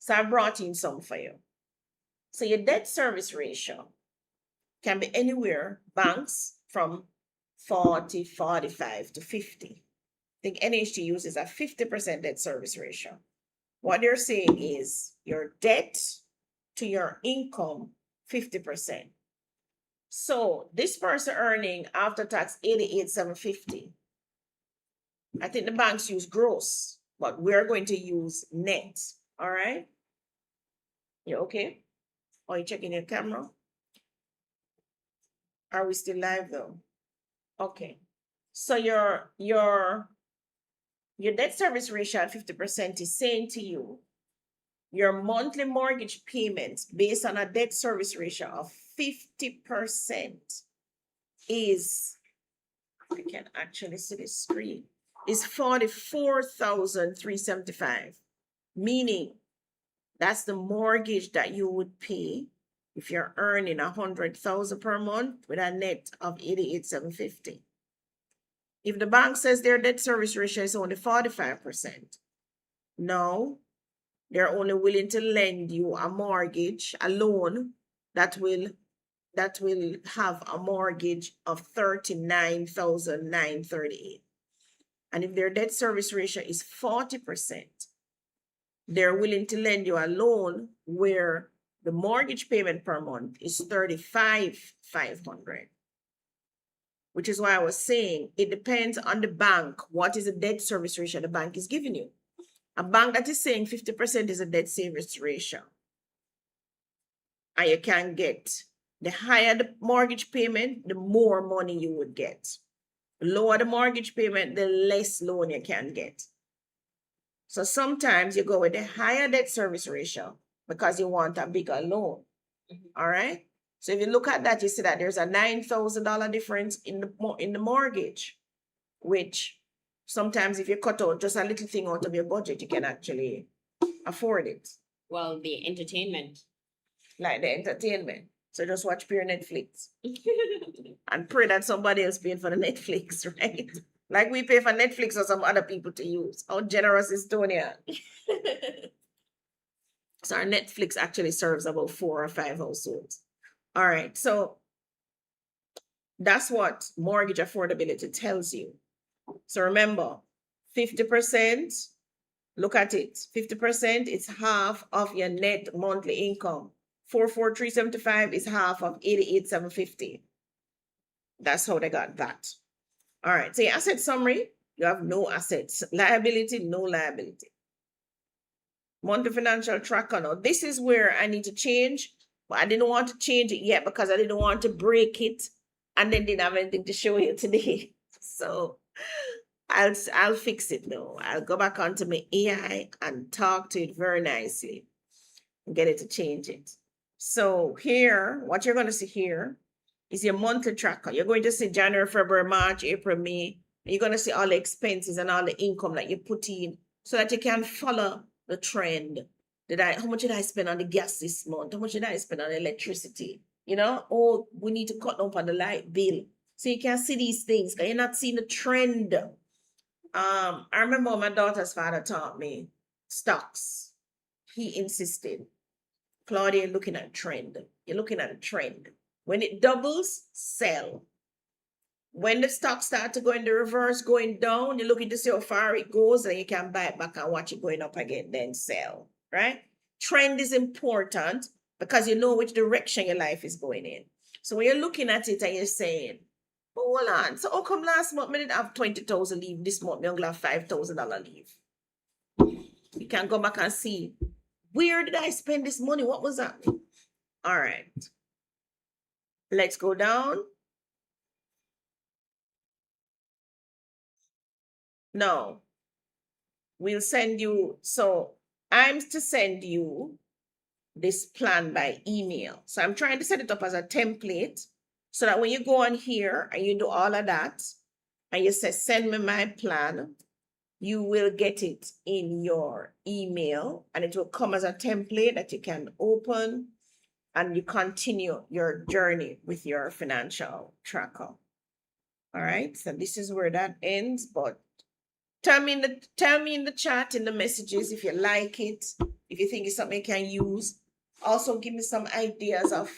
So I brought in some for you. So your debt service ratio can be anywhere, banks from 40, 45 to 50. I think NHT uses a 50% debt service ratio. What they're saying is your debt to your income, 50%. So this person earning after tax 88,750. I think the banks use gross, but we're going to use net. All right. You okay? Are you checking your camera? Are we still live though? Okay. So your debt service ratio at 50% is saying to you your monthly mortgage payments based on a debt service ratio of 50% is, I can actually see the screen, is 44,375, meaning that's the mortgage that you would pay if you're earning 100,000 per month with a net of 88,750. If the bank says their debt service ratio is only 45%, no, they're only willing to lend you a mortgage, a loan that will have a mortgage of 39,938. And if their debt service ratio is 40%, they're willing to lend you a loan where the mortgage payment per month is 35,500. Which is why I was saying it depends on the bank. What is the debt service ratio the bank is giving you? A bank that is saying 50% is a debt service ratio. And you can get, the higher the mortgage payment, the more money you would get. The lower the mortgage payment, the less loan you can get. So sometimes you go with the higher debt service ratio because you want a bigger loan. All right. So if you look at that, you see that there's a $9,000 difference in the mortgage, which sometimes if you cut out just a little thing out of your budget, you can actually afford it. Well, the entertainment. Like the entertainment. So just watch pure Netflix. And pray that somebody else paying for the Netflix, right? Like we pay for Netflix or some other people to use. How generous is Tonya? So our Netflix actually serves about 4 or 5 households. All right, so that's what mortgage affordability tells you. So remember, 50%, look at it, 50% is half of your net monthly income. 44,375 is half of 88,750. That's how they got that. All right, so your asset summary, you have no assets. Liability, no liability. Monthly financial tracker. Now, this is where I need to change, but I didn't want to change it yet because I didn't want to break it and then didn't have anything to show you today. So I'll fix it though. I'll go back onto my AI and talk to it very nicely and get it to change it. So here, what you're going to see here is your monthly tracker. You're going to see January, February, March, April, May. You're going to see all the expenses and all the income that you put in so that you can follow the trend. How much did I spend on the gas this month? How much did I spend on electricity? You know, oh, we need to cut down on the light bill. So you can see these things. You're not seeing the trend. I remember my daughter's father taught me stocks. He insisted, Claudia, you're looking at a trend. You're looking at a trend. When it doubles, sell. when the stock start to go in the reverse, going down, you're looking to see how far it goes, and you can buy it back and watch it going up again, then sell, right? Trend is important because you know which direction your life is going in. So when you're looking at it and you're saying, oh, hold on, so how come last month I didn't have 20,000 leave, this month I'm gonna have $5,000 leave? You can go back and see, where did I spend this money? What was that? All right. Let's go down. No. We'll send you, so I'm to send you this plan by email. So I'm trying to set it up as a template so that when you go on here and you do all of that and you say, send me my plan, you will get it in your email and it will come as a template that you can open and you continue your journey with your financial tracker. All right, so this is where that ends, but tell me in the chat, in the messages, if you like it, if you think it's something you can use. Also, give me some ideas of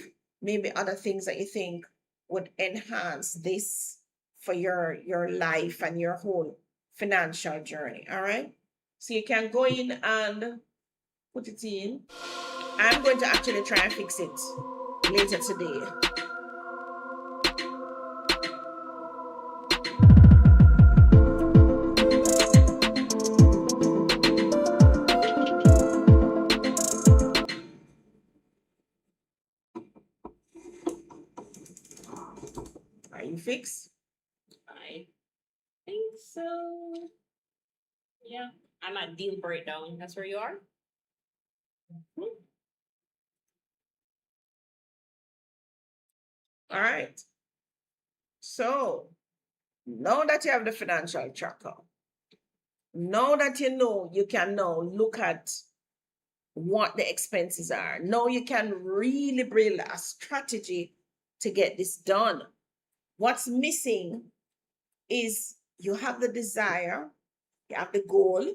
maybe other things that you think would enhance this for your life and your whole financial journey. All right. So you can go in and put it in. I'm going to actually try and fix it later today. Are you fixed? I think so. Yeah. I'm at deal breakdown. That's where you are? All right. So now that you have the financial tracker, now that you know, you can now look at what the expenses are. Now you can really build a strategy to get this done. What's missing is you have the desire, you have the goal.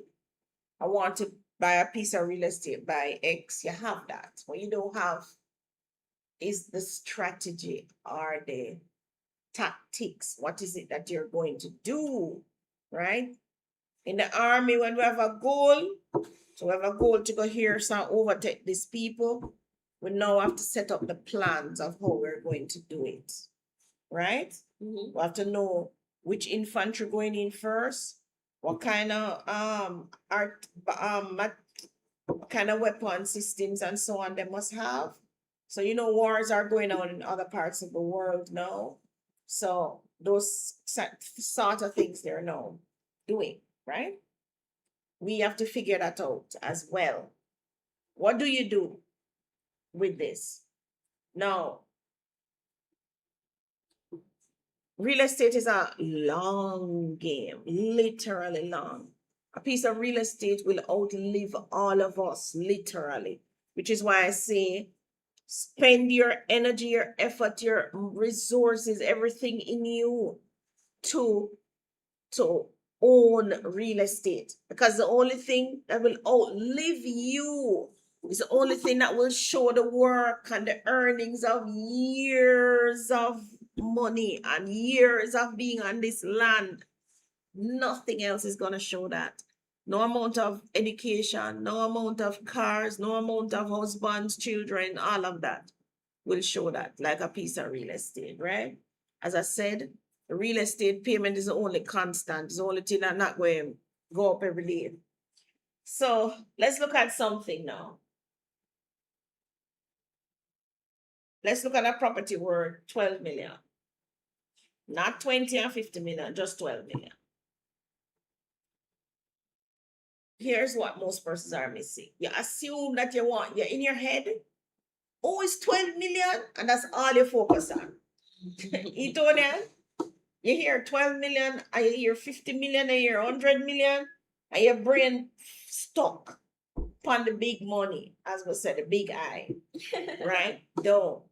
I want to buy a piece of real estate by X. You have that. What you don't have is the strategy or the tactics. What is it that you're going to do, right? In the army, when we have a goal, so we have a goal to go here, so overtake these people, we now have to set up the plans of how we're going to do it, right? We have to know which infantry going in first, what kind of what kind of weapon systems and so on they must have. So wars are going on in other parts of the world now. So those sort of things they're now doing, right? We have to figure that out as well. What do you do with this? Now, real estate is a long game, literally long. A piece of real estate will outlive all of us, literally, which is why I say spend your energy, your effort, your resources, everything in you to own real estate, because the only thing that will outlive you is the only thing that will show the work and the earnings of years of money and years of being on this land. Nothing else is going to show that. No amount of education, no amount of cars, no amount of husbands, children, all of that will show that, like a piece of real estate, right? As I said, the real estate payment is the only constant, it's the only thing that's not going to go up every day. So let's look at something now. Let's look at a property worth 12 million. Not 20 or 50 million, just 12 million. Here's what most persons are missing. You assume that you're in your head, oh, it's 12 million, and that's all you focus on. You don't know? You hear 12 million, and you hear 50 million, and you hear 100 million, and your brain stuck upon the big money, as we said, the big I, right? Don't.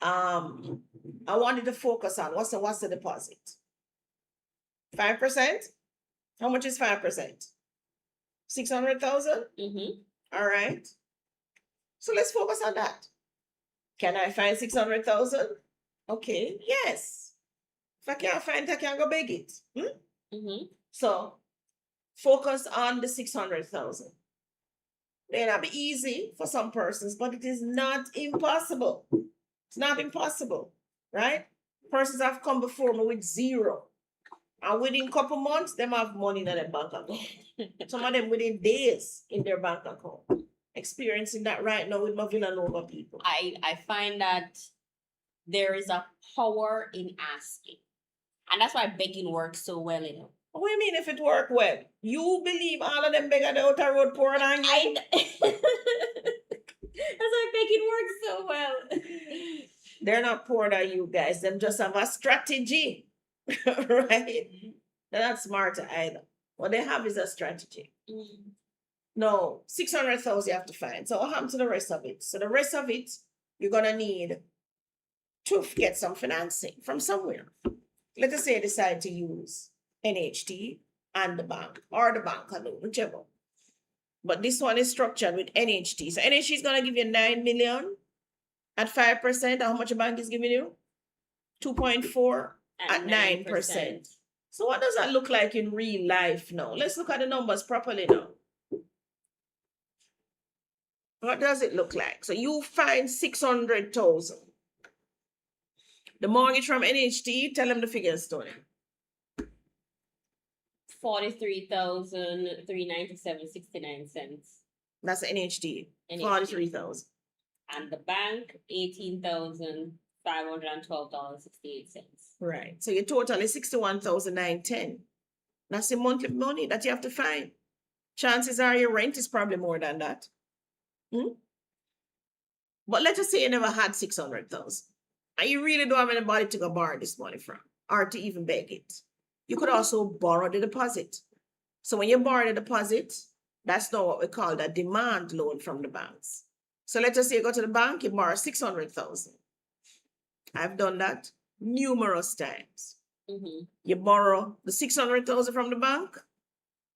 I wanted to focus on what's the deposit? 5%? How much is 5%? 600,000? All right. So let's focus on that. Can I find 600,000? Okay, yes. I can't find it, I can't go beg it. Mm-hmm. So focus on the 600,000. May not be easy for some persons, but it is not impossible. It's not impossible, right? Persons have come before me with zero. And within a couple months, them have money in their bank account. Some of them within days in their bank account. Experiencing that right now with my Villanova people. I find that there is a power in asking. And that's why begging works so well, you know. What do you mean if it work well? You believe all of them beggar the outer road poor than you? That's why begging works so well. They're not poor than you guys. Them just have a strategy. Right? They're not smart either. What they have is a strategy. No, 600,000 you have to find. So what happened to the rest of it? So the rest of it, you're going to need to get some financing from somewhere. Let us say you decide to use NHT and the bank, or the bank alone, whichever. But this one is structured with NHT. So NHT is going to give you 9 million at 5%. And how much the bank is giving you? 2.4 at 9%. So what does that look like in real life now? Let's look at the numbers properly now. What does it look like? So you find 600,000. The mortgage from NHT, tell them the figures, Tony. 43,397.69. That's NHT. NHT. 43,000. And the bank, $18,512.68. Right. So your total is 61,910. That's the monthly money that you have to find. Chances are your rent is probably more than that. But let's just say you never had 600,000. And you really don't have anybody to go borrow this money from, or to even beg it. You could also borrow the deposit. So when you borrow the deposit, that's not what we call the demand loan from the banks. So let's just say you go to the bank, you borrow 600,000. I've done that numerous times. You borrow the 600,000 from the bank.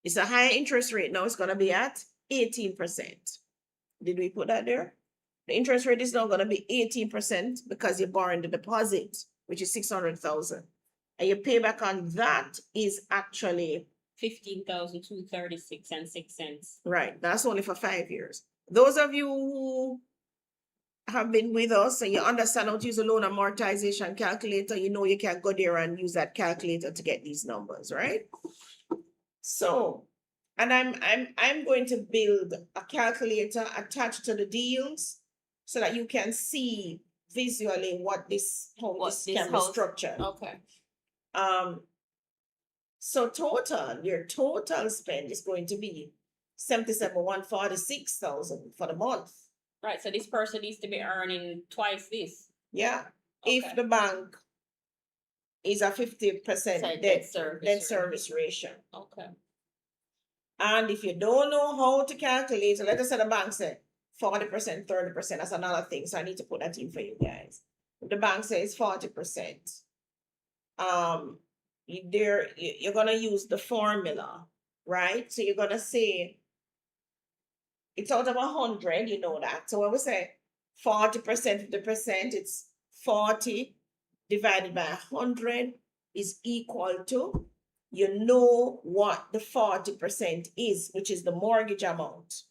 It's a higher interest rate now. It's going to be at 18%. Did we put that there? The interest rate is now going to be 18% because you're borrowing the deposit, which is 600,000. And your payback on that is actually $15,236.06. Right. That's only for 5 years. Those of you who have been with us and you understand how to use a loan amortization calculator, you know you can go there and use that calculator to get these numbers, right? So, and I'm going to build a calculator attached to the deals so that you can see visually what this can be structured. Okay. So your total spend is going to be 77,146,000 for the month. Right. So this person needs to be earning twice this. Yeah. Okay. If the bank is a 50% debt service ratio. Okay. And if you don't know how to calculate, so let us say the bank said 40%, 30%, that's another thing. So I need to put that in for you guys. If the bank says 40%, you're going to use the formula, right? So you're going to say it's out of 100, you know that. So when we say 40% of the percent, it's 40 divided by 100 is equal to, you know what the 40% is, which is the mortgage amount.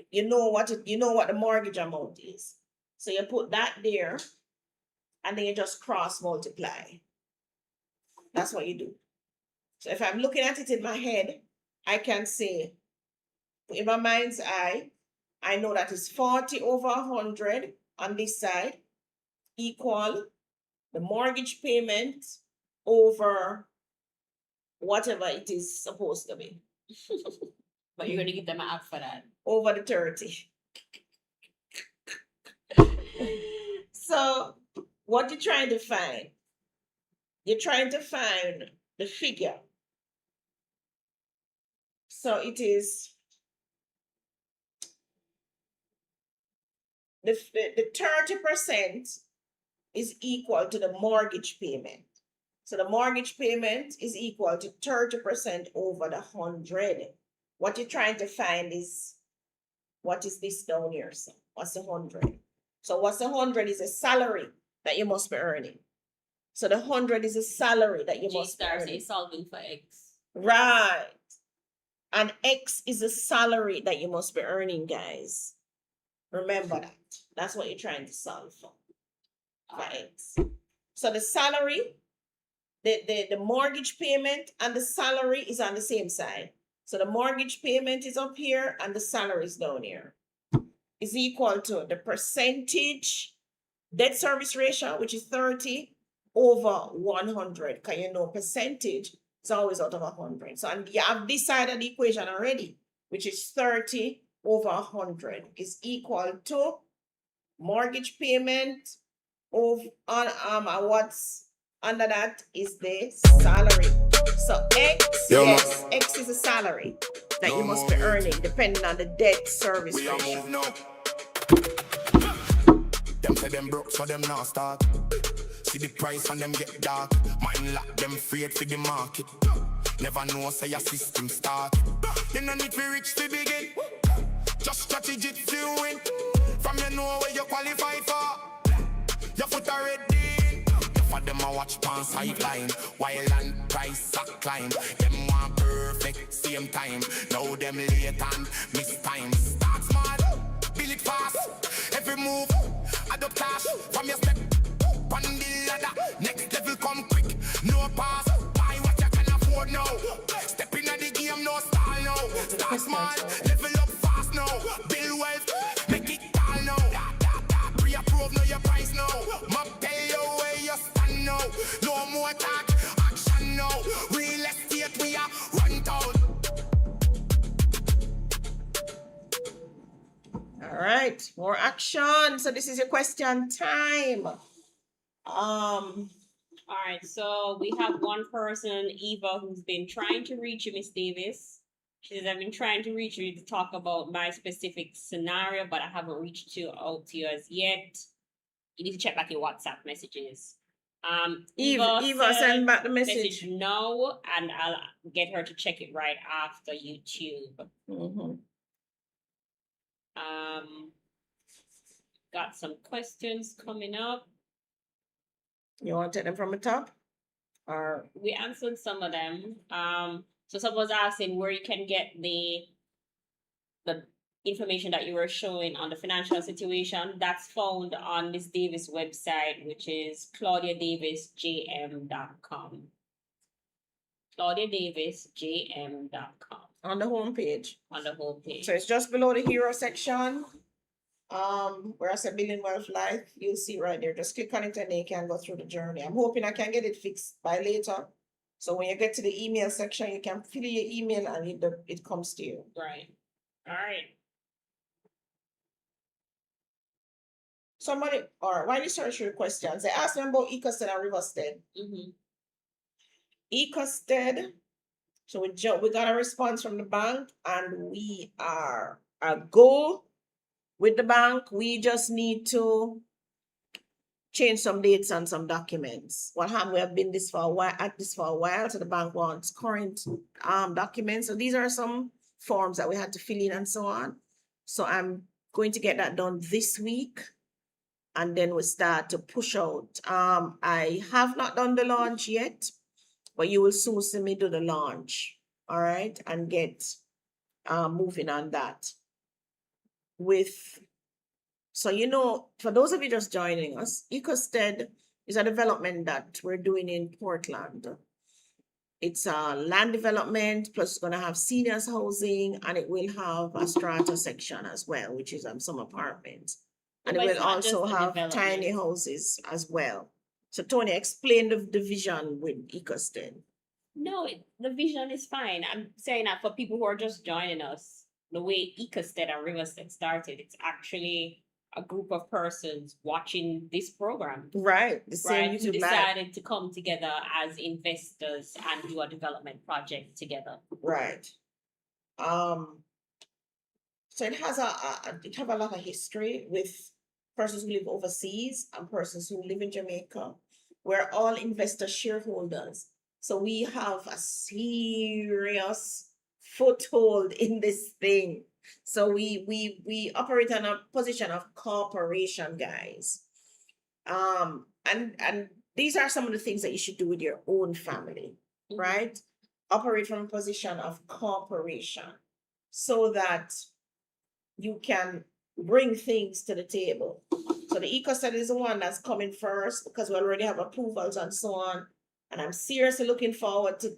You know what the mortgage amount is. So you put that there, and then you just cross multiply. That's what you do. So if I'm looking at it in my head, I can say, in my mind's eye, I know that is 40 over 100 on this side equal the mortgage payment over whatever it is supposed to be. But you're going to give them an app for that. Over the 30. So what you're trying to find? You're trying to find the figure. So it is the 30% is equal to the mortgage payment. So the mortgage payment is equal to 30% over the 100. What you're trying to find is, what is this down here? So what's the 100? So what's the 100 is a salary that you must be earning. So the 100 is a salary that you G must be star earning. is solving for X. Right. And X is a salary that you must be earning, guys. Remember that. That's what you're trying to solve for X. So the salary, the mortgage payment and the salary is on the same side. So the mortgage payment is up here and the salary is down here. Is equal to the percentage debt service ratio, which is 30 over 100. Because you know percentage is always out of 100. So and you have this side of the equation already, which is 30 over 100 is equal to mortgage payment of what's under that is the salary. So X is a salary that you must be earning depending on the debt service ratio. Them say them broke, so them not start. See the price and them get dark. Mind lock them afraid for the market. Never know say your system start. You no need to reach to begin. Just strategy to win. From you know where you qualify for. Your foot already. For them a watch pan sideline. While and price a climb. Them want perfect same time. Now them late and miss time. Start smart, build it fast. Every move, adopt cash. From your step, on the ladder. Next level come quick, no pass. Buy what you can afford now. Step in the game, no style now. Start smart, level up fast now. Build wealth, make it tall now. Pre-approve, know your price now. Map tell you where you stand now. No more talk, action now. Real estate, we are run out. All right, more action. So this is your question time. All right, so we have one person, Eva, who's been trying to reach you, Miss Davis. She says, I've been trying to reach you to talk about my specific scenario, but I haven't reached out to you as yet. You need to check back your WhatsApp messages. Eva send back the message. No, and I'll get her to check it right after YouTube. Got some questions coming up. You want to take them from the top? Or we answered some of them. So someone was asking where you can get the information that you were showing on the financial situation. That's found on Miss Davis website, which is claudiadavisjm.com. claudiadavisjm.com. On the home page. On the home page. So it's just below the hero section. Where I said Building Wealth Life, you'll see right there. Just click on it and then you can go through the journey. I'm hoping I can get it fixed by later. So when you get to the email section, you can fill your email and it comes to you. Right. All right. Somebody, all right, while you search your questions, they asked me about Ecosted and Riverstead. Ecosted, so we got a response from the bank and we are a go with the bank. We just need to change some dates and some documents. What happened? We have been for a while, so the bank wants current documents. So these are some forms that we had to fill in and so on. So I'm going to get that done this week. And then we start to push out. I have not done the launch yet, but you will soon see me do the launch. All right, and get moving on that. So you know, for those of you just joining us, Ecosted is a development that we're doing in Portland. It's a land development, plus it's going to have seniors housing, and it will have a strata section as well, which is some apartments. And it will also have tiny houses as well. So Tony, explain the vision with Ecosted. No, the vision is fine. I'm saying that for people who are just joining us, the way Ecosted and Riverstead started, it's actually a group of persons watching this program. Right. Who decided to come together as investors and do a development project together. Right. So it has a lot of history with persons who live overseas and persons who live in Jamaica. We're all investor shareholders. So we have a serious foothold in this thing. So we operate in a position of corporation, guys. And these are some of the things that you should do with your own family, right? Operate from a position of cooperation so that you can bring things to the table. So the eco study is the one that's coming first because we already have approvals and so on. And I'm seriously looking forward to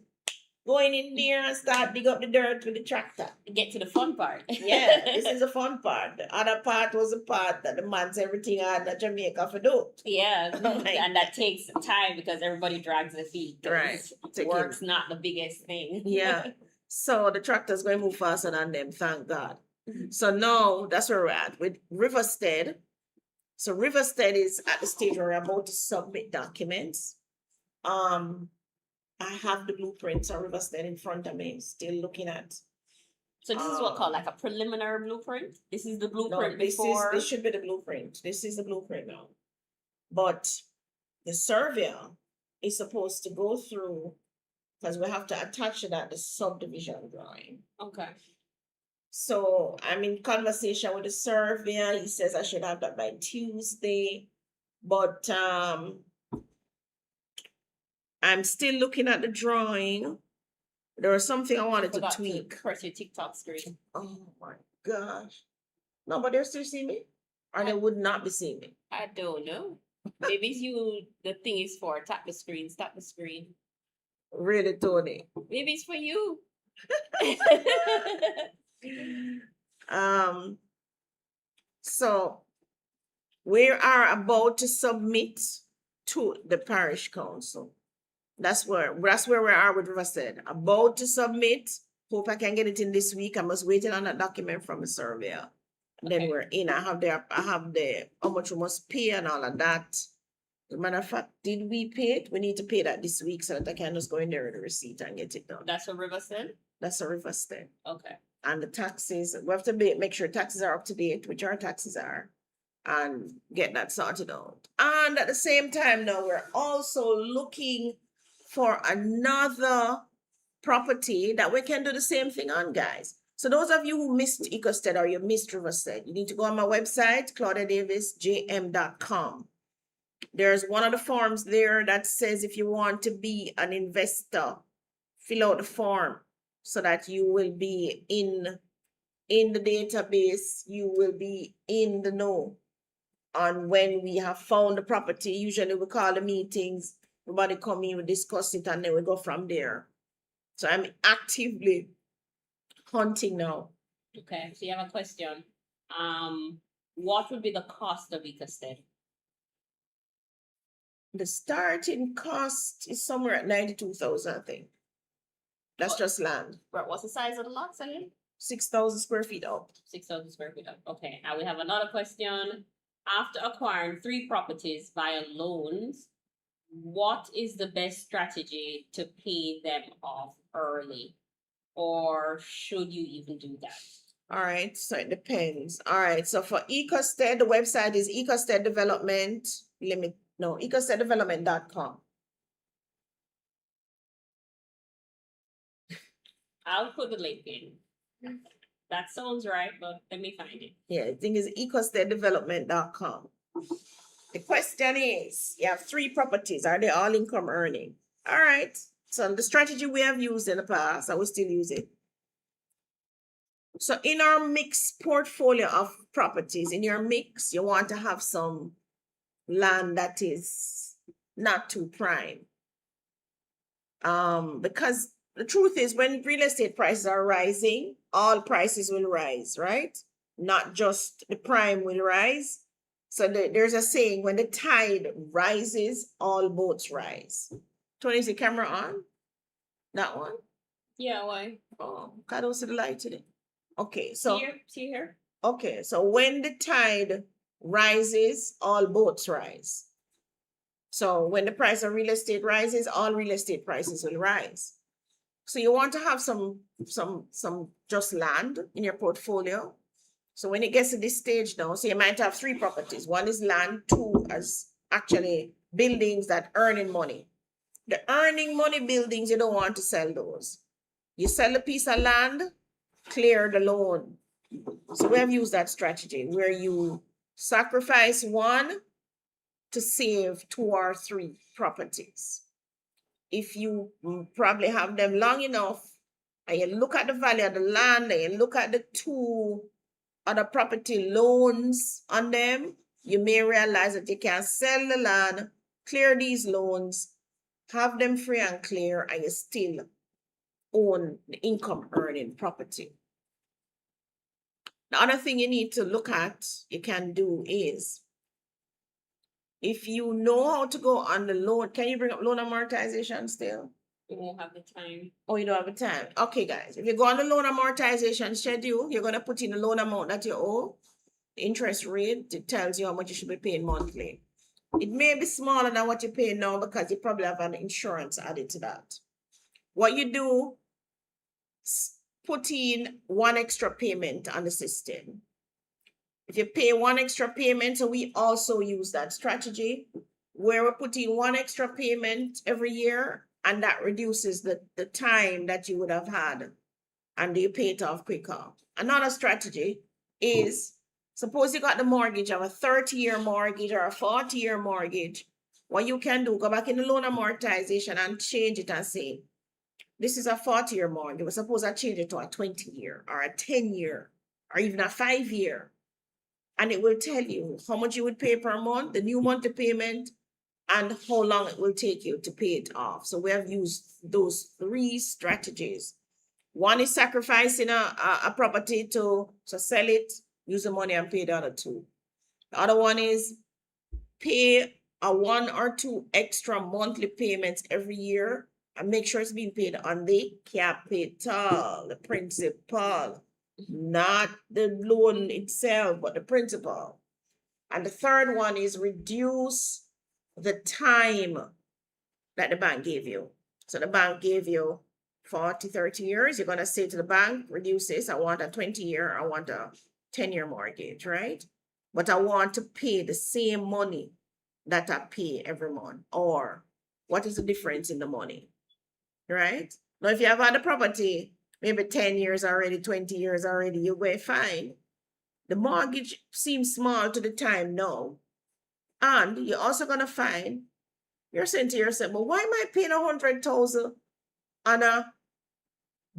going in there and start dig up the dirt with the tractor. Get to the fun part. Yeah, this is the fun part. The other part was the part that the man's everything had that Jamaica for do. Yeah, Oh my and that takes time because everybody drags their feet. 'Cause Right. Work's not the biggest thing. Yeah. So the tractor's going to move faster than them, thank God. So now that's where we're at with Riverstead. So Riverstead is at the stage where we're about to submit documents. I have the blueprints of Riverstead in front of me, still looking at. So this is what called like a preliminary blueprint. This is the No, blueprint this before. should be the blueprint. This is the blueprint now. But the surveyor is supposed to go through, because we have to attach to that the subdivision drawing. Okay. So I'm in conversation with the surveyor. He says I should have that by Tuesday. But I'm still looking at the drawing. There was something I wanted to Forgot tweak. press your TikTok screen. Oh my gosh. No, but they're still seeing me? Or they would not be seeing me? I don't know. Maybe it's you. The thing is for tap the screen. Stop the screen. Really, Tony? Maybe it's for you. So we are about to submit to the parish council. That's where we are with Riverstead. About to submit. Hope I can get it in this week. I'm just waiting on a document from the surveyor. Then Okay. we're in. I have the how much we must pay and all of that. As a matter of fact, did we pay it? We need to pay that this week so that I can just go in there with the receipt and get it done. That's what River said. That's a Riverstead. Okay. And the taxes, we have to make sure taxes are up to date, which our taxes are, and get that sorted out. And at the same time, now we're also looking for another property that we can do the same thing on, guys. So those of you who missed EcoStead or you missed Riverstead, you need to go on my website, claudiadavisjm.com. There's one of the forms there that says if you want to be an investor, fill out the form so that you will be in the database, you will be in the know on when we have found the property. Usually we call the meetings, everybody come in, we discuss it, and then we go from there. So I'm actively hunting now. Okay. So you have a question. What would be the cost of EcoStead? The starting cost is somewhere at 92,000, I think. That's just land. Right. What's the size of the lot, Celine? 6,000 square feet out. 6,000 square feet. Okay. Now we have another question. After acquiring 3 properties via loans, what is the best strategy to pay them off early? Or should you even do that? All right, so it depends. All right, so for EcoStead, the website is ecosteddevelopment.com. I'll put the link in. That sounds right, but let me find it. Yeah, I think it's ecosteddevelopment.com. The question is, you have 3 properties. Are they all income earning? All right. So the strategy we have used in the past, I will still use it. So in our mixed portfolio of properties, in your mix, you want to have some land that is not too prime. Because the truth is, when real estate prices are rising, all prices will rise, right? Not just the prime will rise. So there's a saying, when the tide rises, all boats rise. Tony, is the camera on? That one? Yeah, why? Oh, I don't see the light today. Okay, so See here? okay, so when the tide rises, all boats rise. So when the price of real estate rises, all real estate prices will rise. So you want to have some just land in your portfolio. So when it gets to this stage now, so you might have 3 properties. 1 is land, 2 is actually buildings that earning money. The earning money buildings, you don't want to sell those. You sell a piece of land, clear the loan. So we have used that strategy where you sacrifice 1 to save 2 or 3 properties. If you probably have them long enough, and you look at the value of the land, and you look at the 2 other property loans on them, you may realize that you can sell the land, clear these loans, have them free and clear, and you still own the income earning property. The other thing you need to look at, you can do is, if you know how to go on the loan, can you bring up loan amortization still? We won't have the time. Oh, you don't have the time. Okay, guys. If you go on the loan amortization schedule, you're going to put in the loan amount that you owe, the interest rate. It tells you how much you should be paying monthly. It may be smaller than what you're paying now because you probably have an insurance added to that. What you do, put in 1 extra payment on the system. If you pay 1 extra payment, so we also use that strategy where we're putting 1 extra payment every year, and that reduces the time that you would have had, and you pay it off quicker. Another strategy is, suppose you got the mortgage of a 30-year mortgage or a 40-year mortgage. What you can do, go back in the loan amortization and change it and say, this is a 40-year mortgage, but suppose I change it to a 20-year or a 10-year or even a 5-year. And it will tell you how much you would pay per month, the new monthly payment, and how long it will take you to pay it off. So we have used those 3 strategies. One is sacrificing a property to sell it, use the money and pay the other 2. The other one is pay a 1 or 2 extra monthly payments every year and make sure it's being paid on the capital, the principal, not the loan itself, but the principal. And the third one is reduce the time that the bank gave you. So the bank gave you 40, 30 years. You're going to say to the bank, reduce this. I want a 20-year, I want a 10-year mortgage, right? But I want to pay the same money that I pay every month. Or what is the difference in the money, right? Now, if you have had a property, maybe 10 years already, 20 years already, you're going fine. The mortgage seems small to the time now. And you're also going to find, you're saying to yourself, well, why am I paying 100,000 on a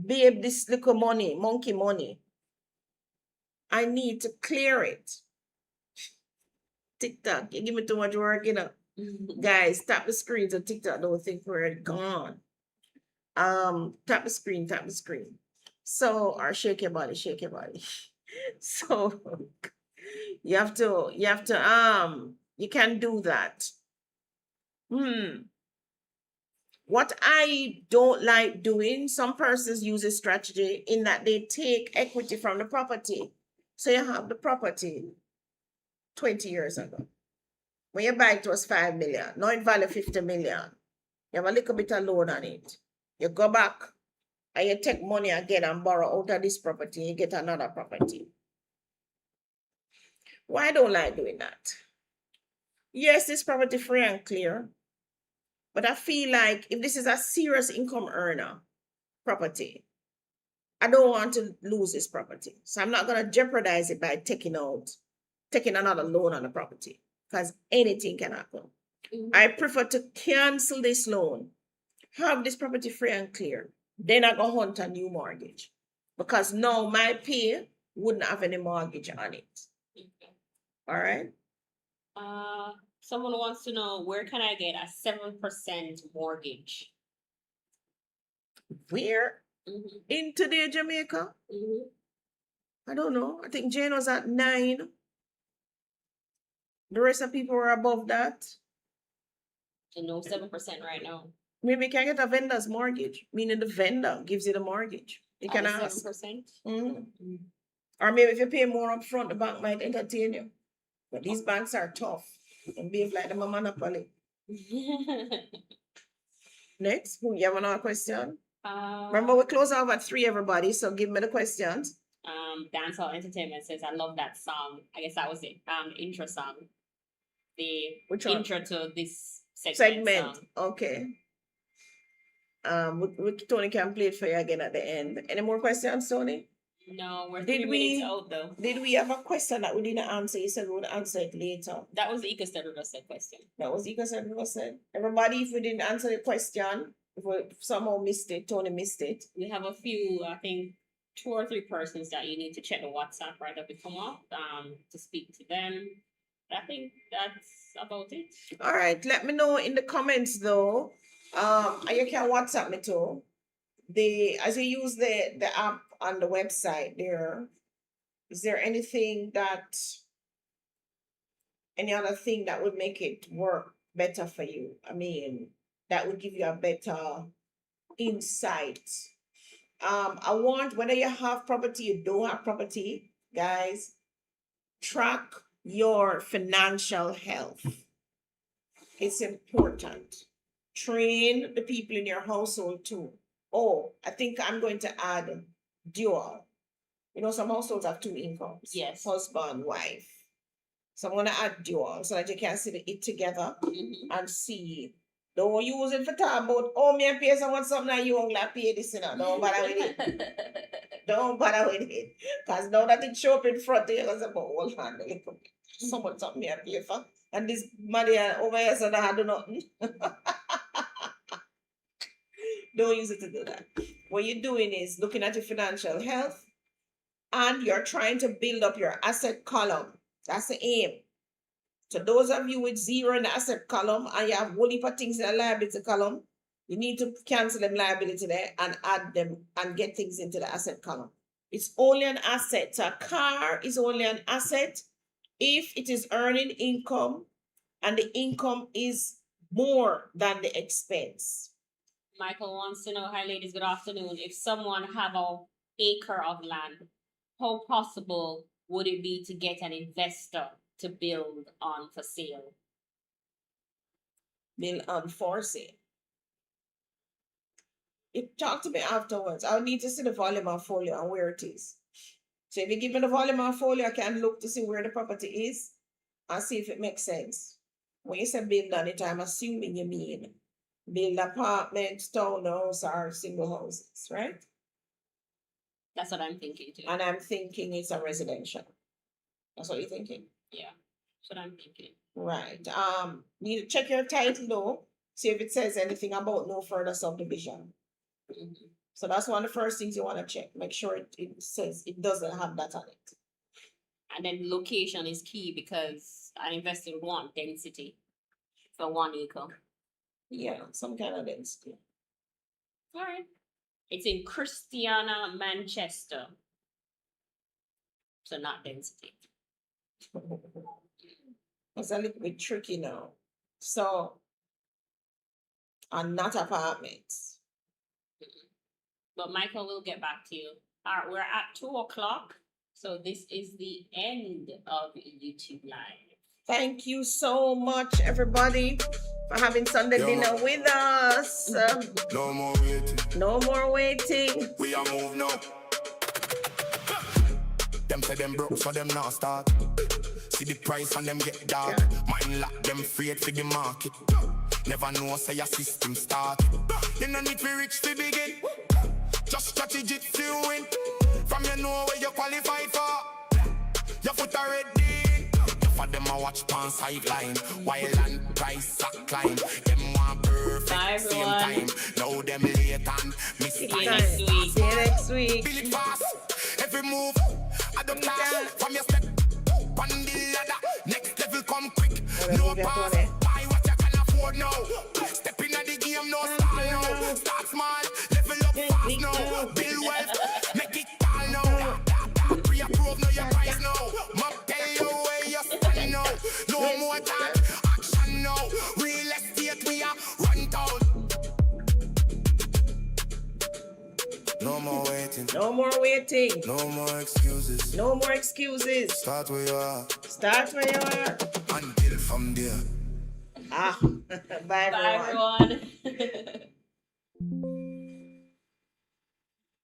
babe, this little money, monkey money? I need to clear it. TikTok, you give me too much work, you know. Guys, tap the screen so TikTok don't think we're gone. Tap the screen. So, or shake your body. So you have to, you can do that. What I don't like doing, some persons use a strategy in that they take equity from the property. So you have the property 20 years ago. When you buy it was 5 million. Now it value 50 million. You have a little bit of loan on it. You go back and you take money again and borrow out of this property. You get another property. Why don't I like doing that? Yes, this property free and clear. But I feel like if this is a serious income earner property, I don't want to lose this property. So I'm not going to jeopardize it by taking another loan on the property, because anything can happen. I prefer to cancel this loan, have this property free and clear, then I go hunt a new mortgage, because now my pay wouldn't have any mortgage on it. All right. Someone wants to know, where can I get a 7% mortgage? Where? In today, Jamaica? I don't know. I think Jane was at 9. The rest of people were above that. So no 7% right now. Maybe you can get a vendor's mortgage, meaning the vendor gives you the mortgage. You can ask. 7%? Or maybe if you pay more up front, the bank might entertain you. But these banks are tough and behave like them a monopoly. Next, who you have another question? Remember, we close out at 3, everybody, so give me the questions. Dancehall Entertainment says, I love that song. I guess that was it. The intro song. Which one? Intro to this segment. Song. Okay. Tony can play it for you again at the end. Any more questions, Tony? No, we're Did 3 minutes we- out though. Did we have a question that we didn't answer? You said we would answer it later. That was the Ika said question. That was Ika said, everybody, if we didn't answer the question, if we somehow missed it, Tony missed it. We have a few, I think, 2 or 3 persons that you need to check the WhatsApp right up to come up to speak to them. I think that's about it. All right, let me know in the comments though. And you can WhatsApp me too. As you use the app on the website there, is there any other thing that would make it work better for you? I mean, that would give you a better insight. I want, whether you have property, you don't have property, guys, track your financial health. It's important. Train the people in your household too. Oh, I think I'm going to add dual. You know, some households have 2 incomes. Yes. Husband, wife. So I'm going to add dual so that you can see it together and see. Don't use it for talk about, oh, me and pay someone something and you won't pay this, you know. Don't bother with it. Don't bother with it. Because now that it show up in front of you, it's about, hold on, someone something me and pay for. And this money over here said I do nothing. Don't use it to do that. What you're doing is looking at your financial health and you're trying to build up your asset column. That's the aim. So those of you with 0 in the asset column and you have whole heap of things in the liability column, you need to cancel them liability there and add them and get things into the asset column. It's only an asset. So a car is only an asset if it is earning income and the income is more than the expense. Michael wants to know, hi ladies, good afternoon. If someone have an acre of land, how possible would it be to get an investor to build on for sale? Build on for sale. You talk to me afterwards. I'll need to see the volume of folio and where it is. So if you give me the volume of folio, I can look to see where the property is and see if it makes sense. When you say build on it, I'm assuming you mean build apartments, townhouse, or single houses, right? That's what I'm thinking too. And I'm thinking it's a residential. That's what you're thinking? Yeah, that's what I'm thinking. Right. Need to check your title though. See if it says anything about no further subdivision. So that's one of the first things you want to check. Make sure it says it doesn't have that on it. And then location is key because an investor want density for 1 acre. Yeah, some kind of density. All right. It's in Christiana, Manchester. So not density. It's a little bit tricky now. So, and not apartments. But Michael will get back to you. All right, we're at 2:00. So this is the end of YouTube Live. Thank you so much, everybody, for having Sunday dinner with us. No more waiting. No more waiting. We are moving now. Them say them broke, so them not start. See the price and them get dark. Mind lock them afraid for the market. Never know say your system start. You no need to rich to begin. Just strategy to win. From you know where you qualify for. Your foot already. For them I watch pan sideline. While and price a climb. Them want perfect Bye, same everyone. time. Now them late and miss See you time. next week. See you next week. Build it fast. Every move. I don't care. From your step. On the ladder. Next level come quick. No pass. Buy what you can afford now. Step in the game, no stall now. Start small. Level up fast now. Build wealth. Make it tall now. Pre-approve now your price now. Map tell you where you stand now. No more talk. Action now. Real estate we are run down. No more waiting. No more waiting. No more excuses. No more excuses. Start where you are. Start where you are. And build from there. Bye, Bye, everyone. everyone.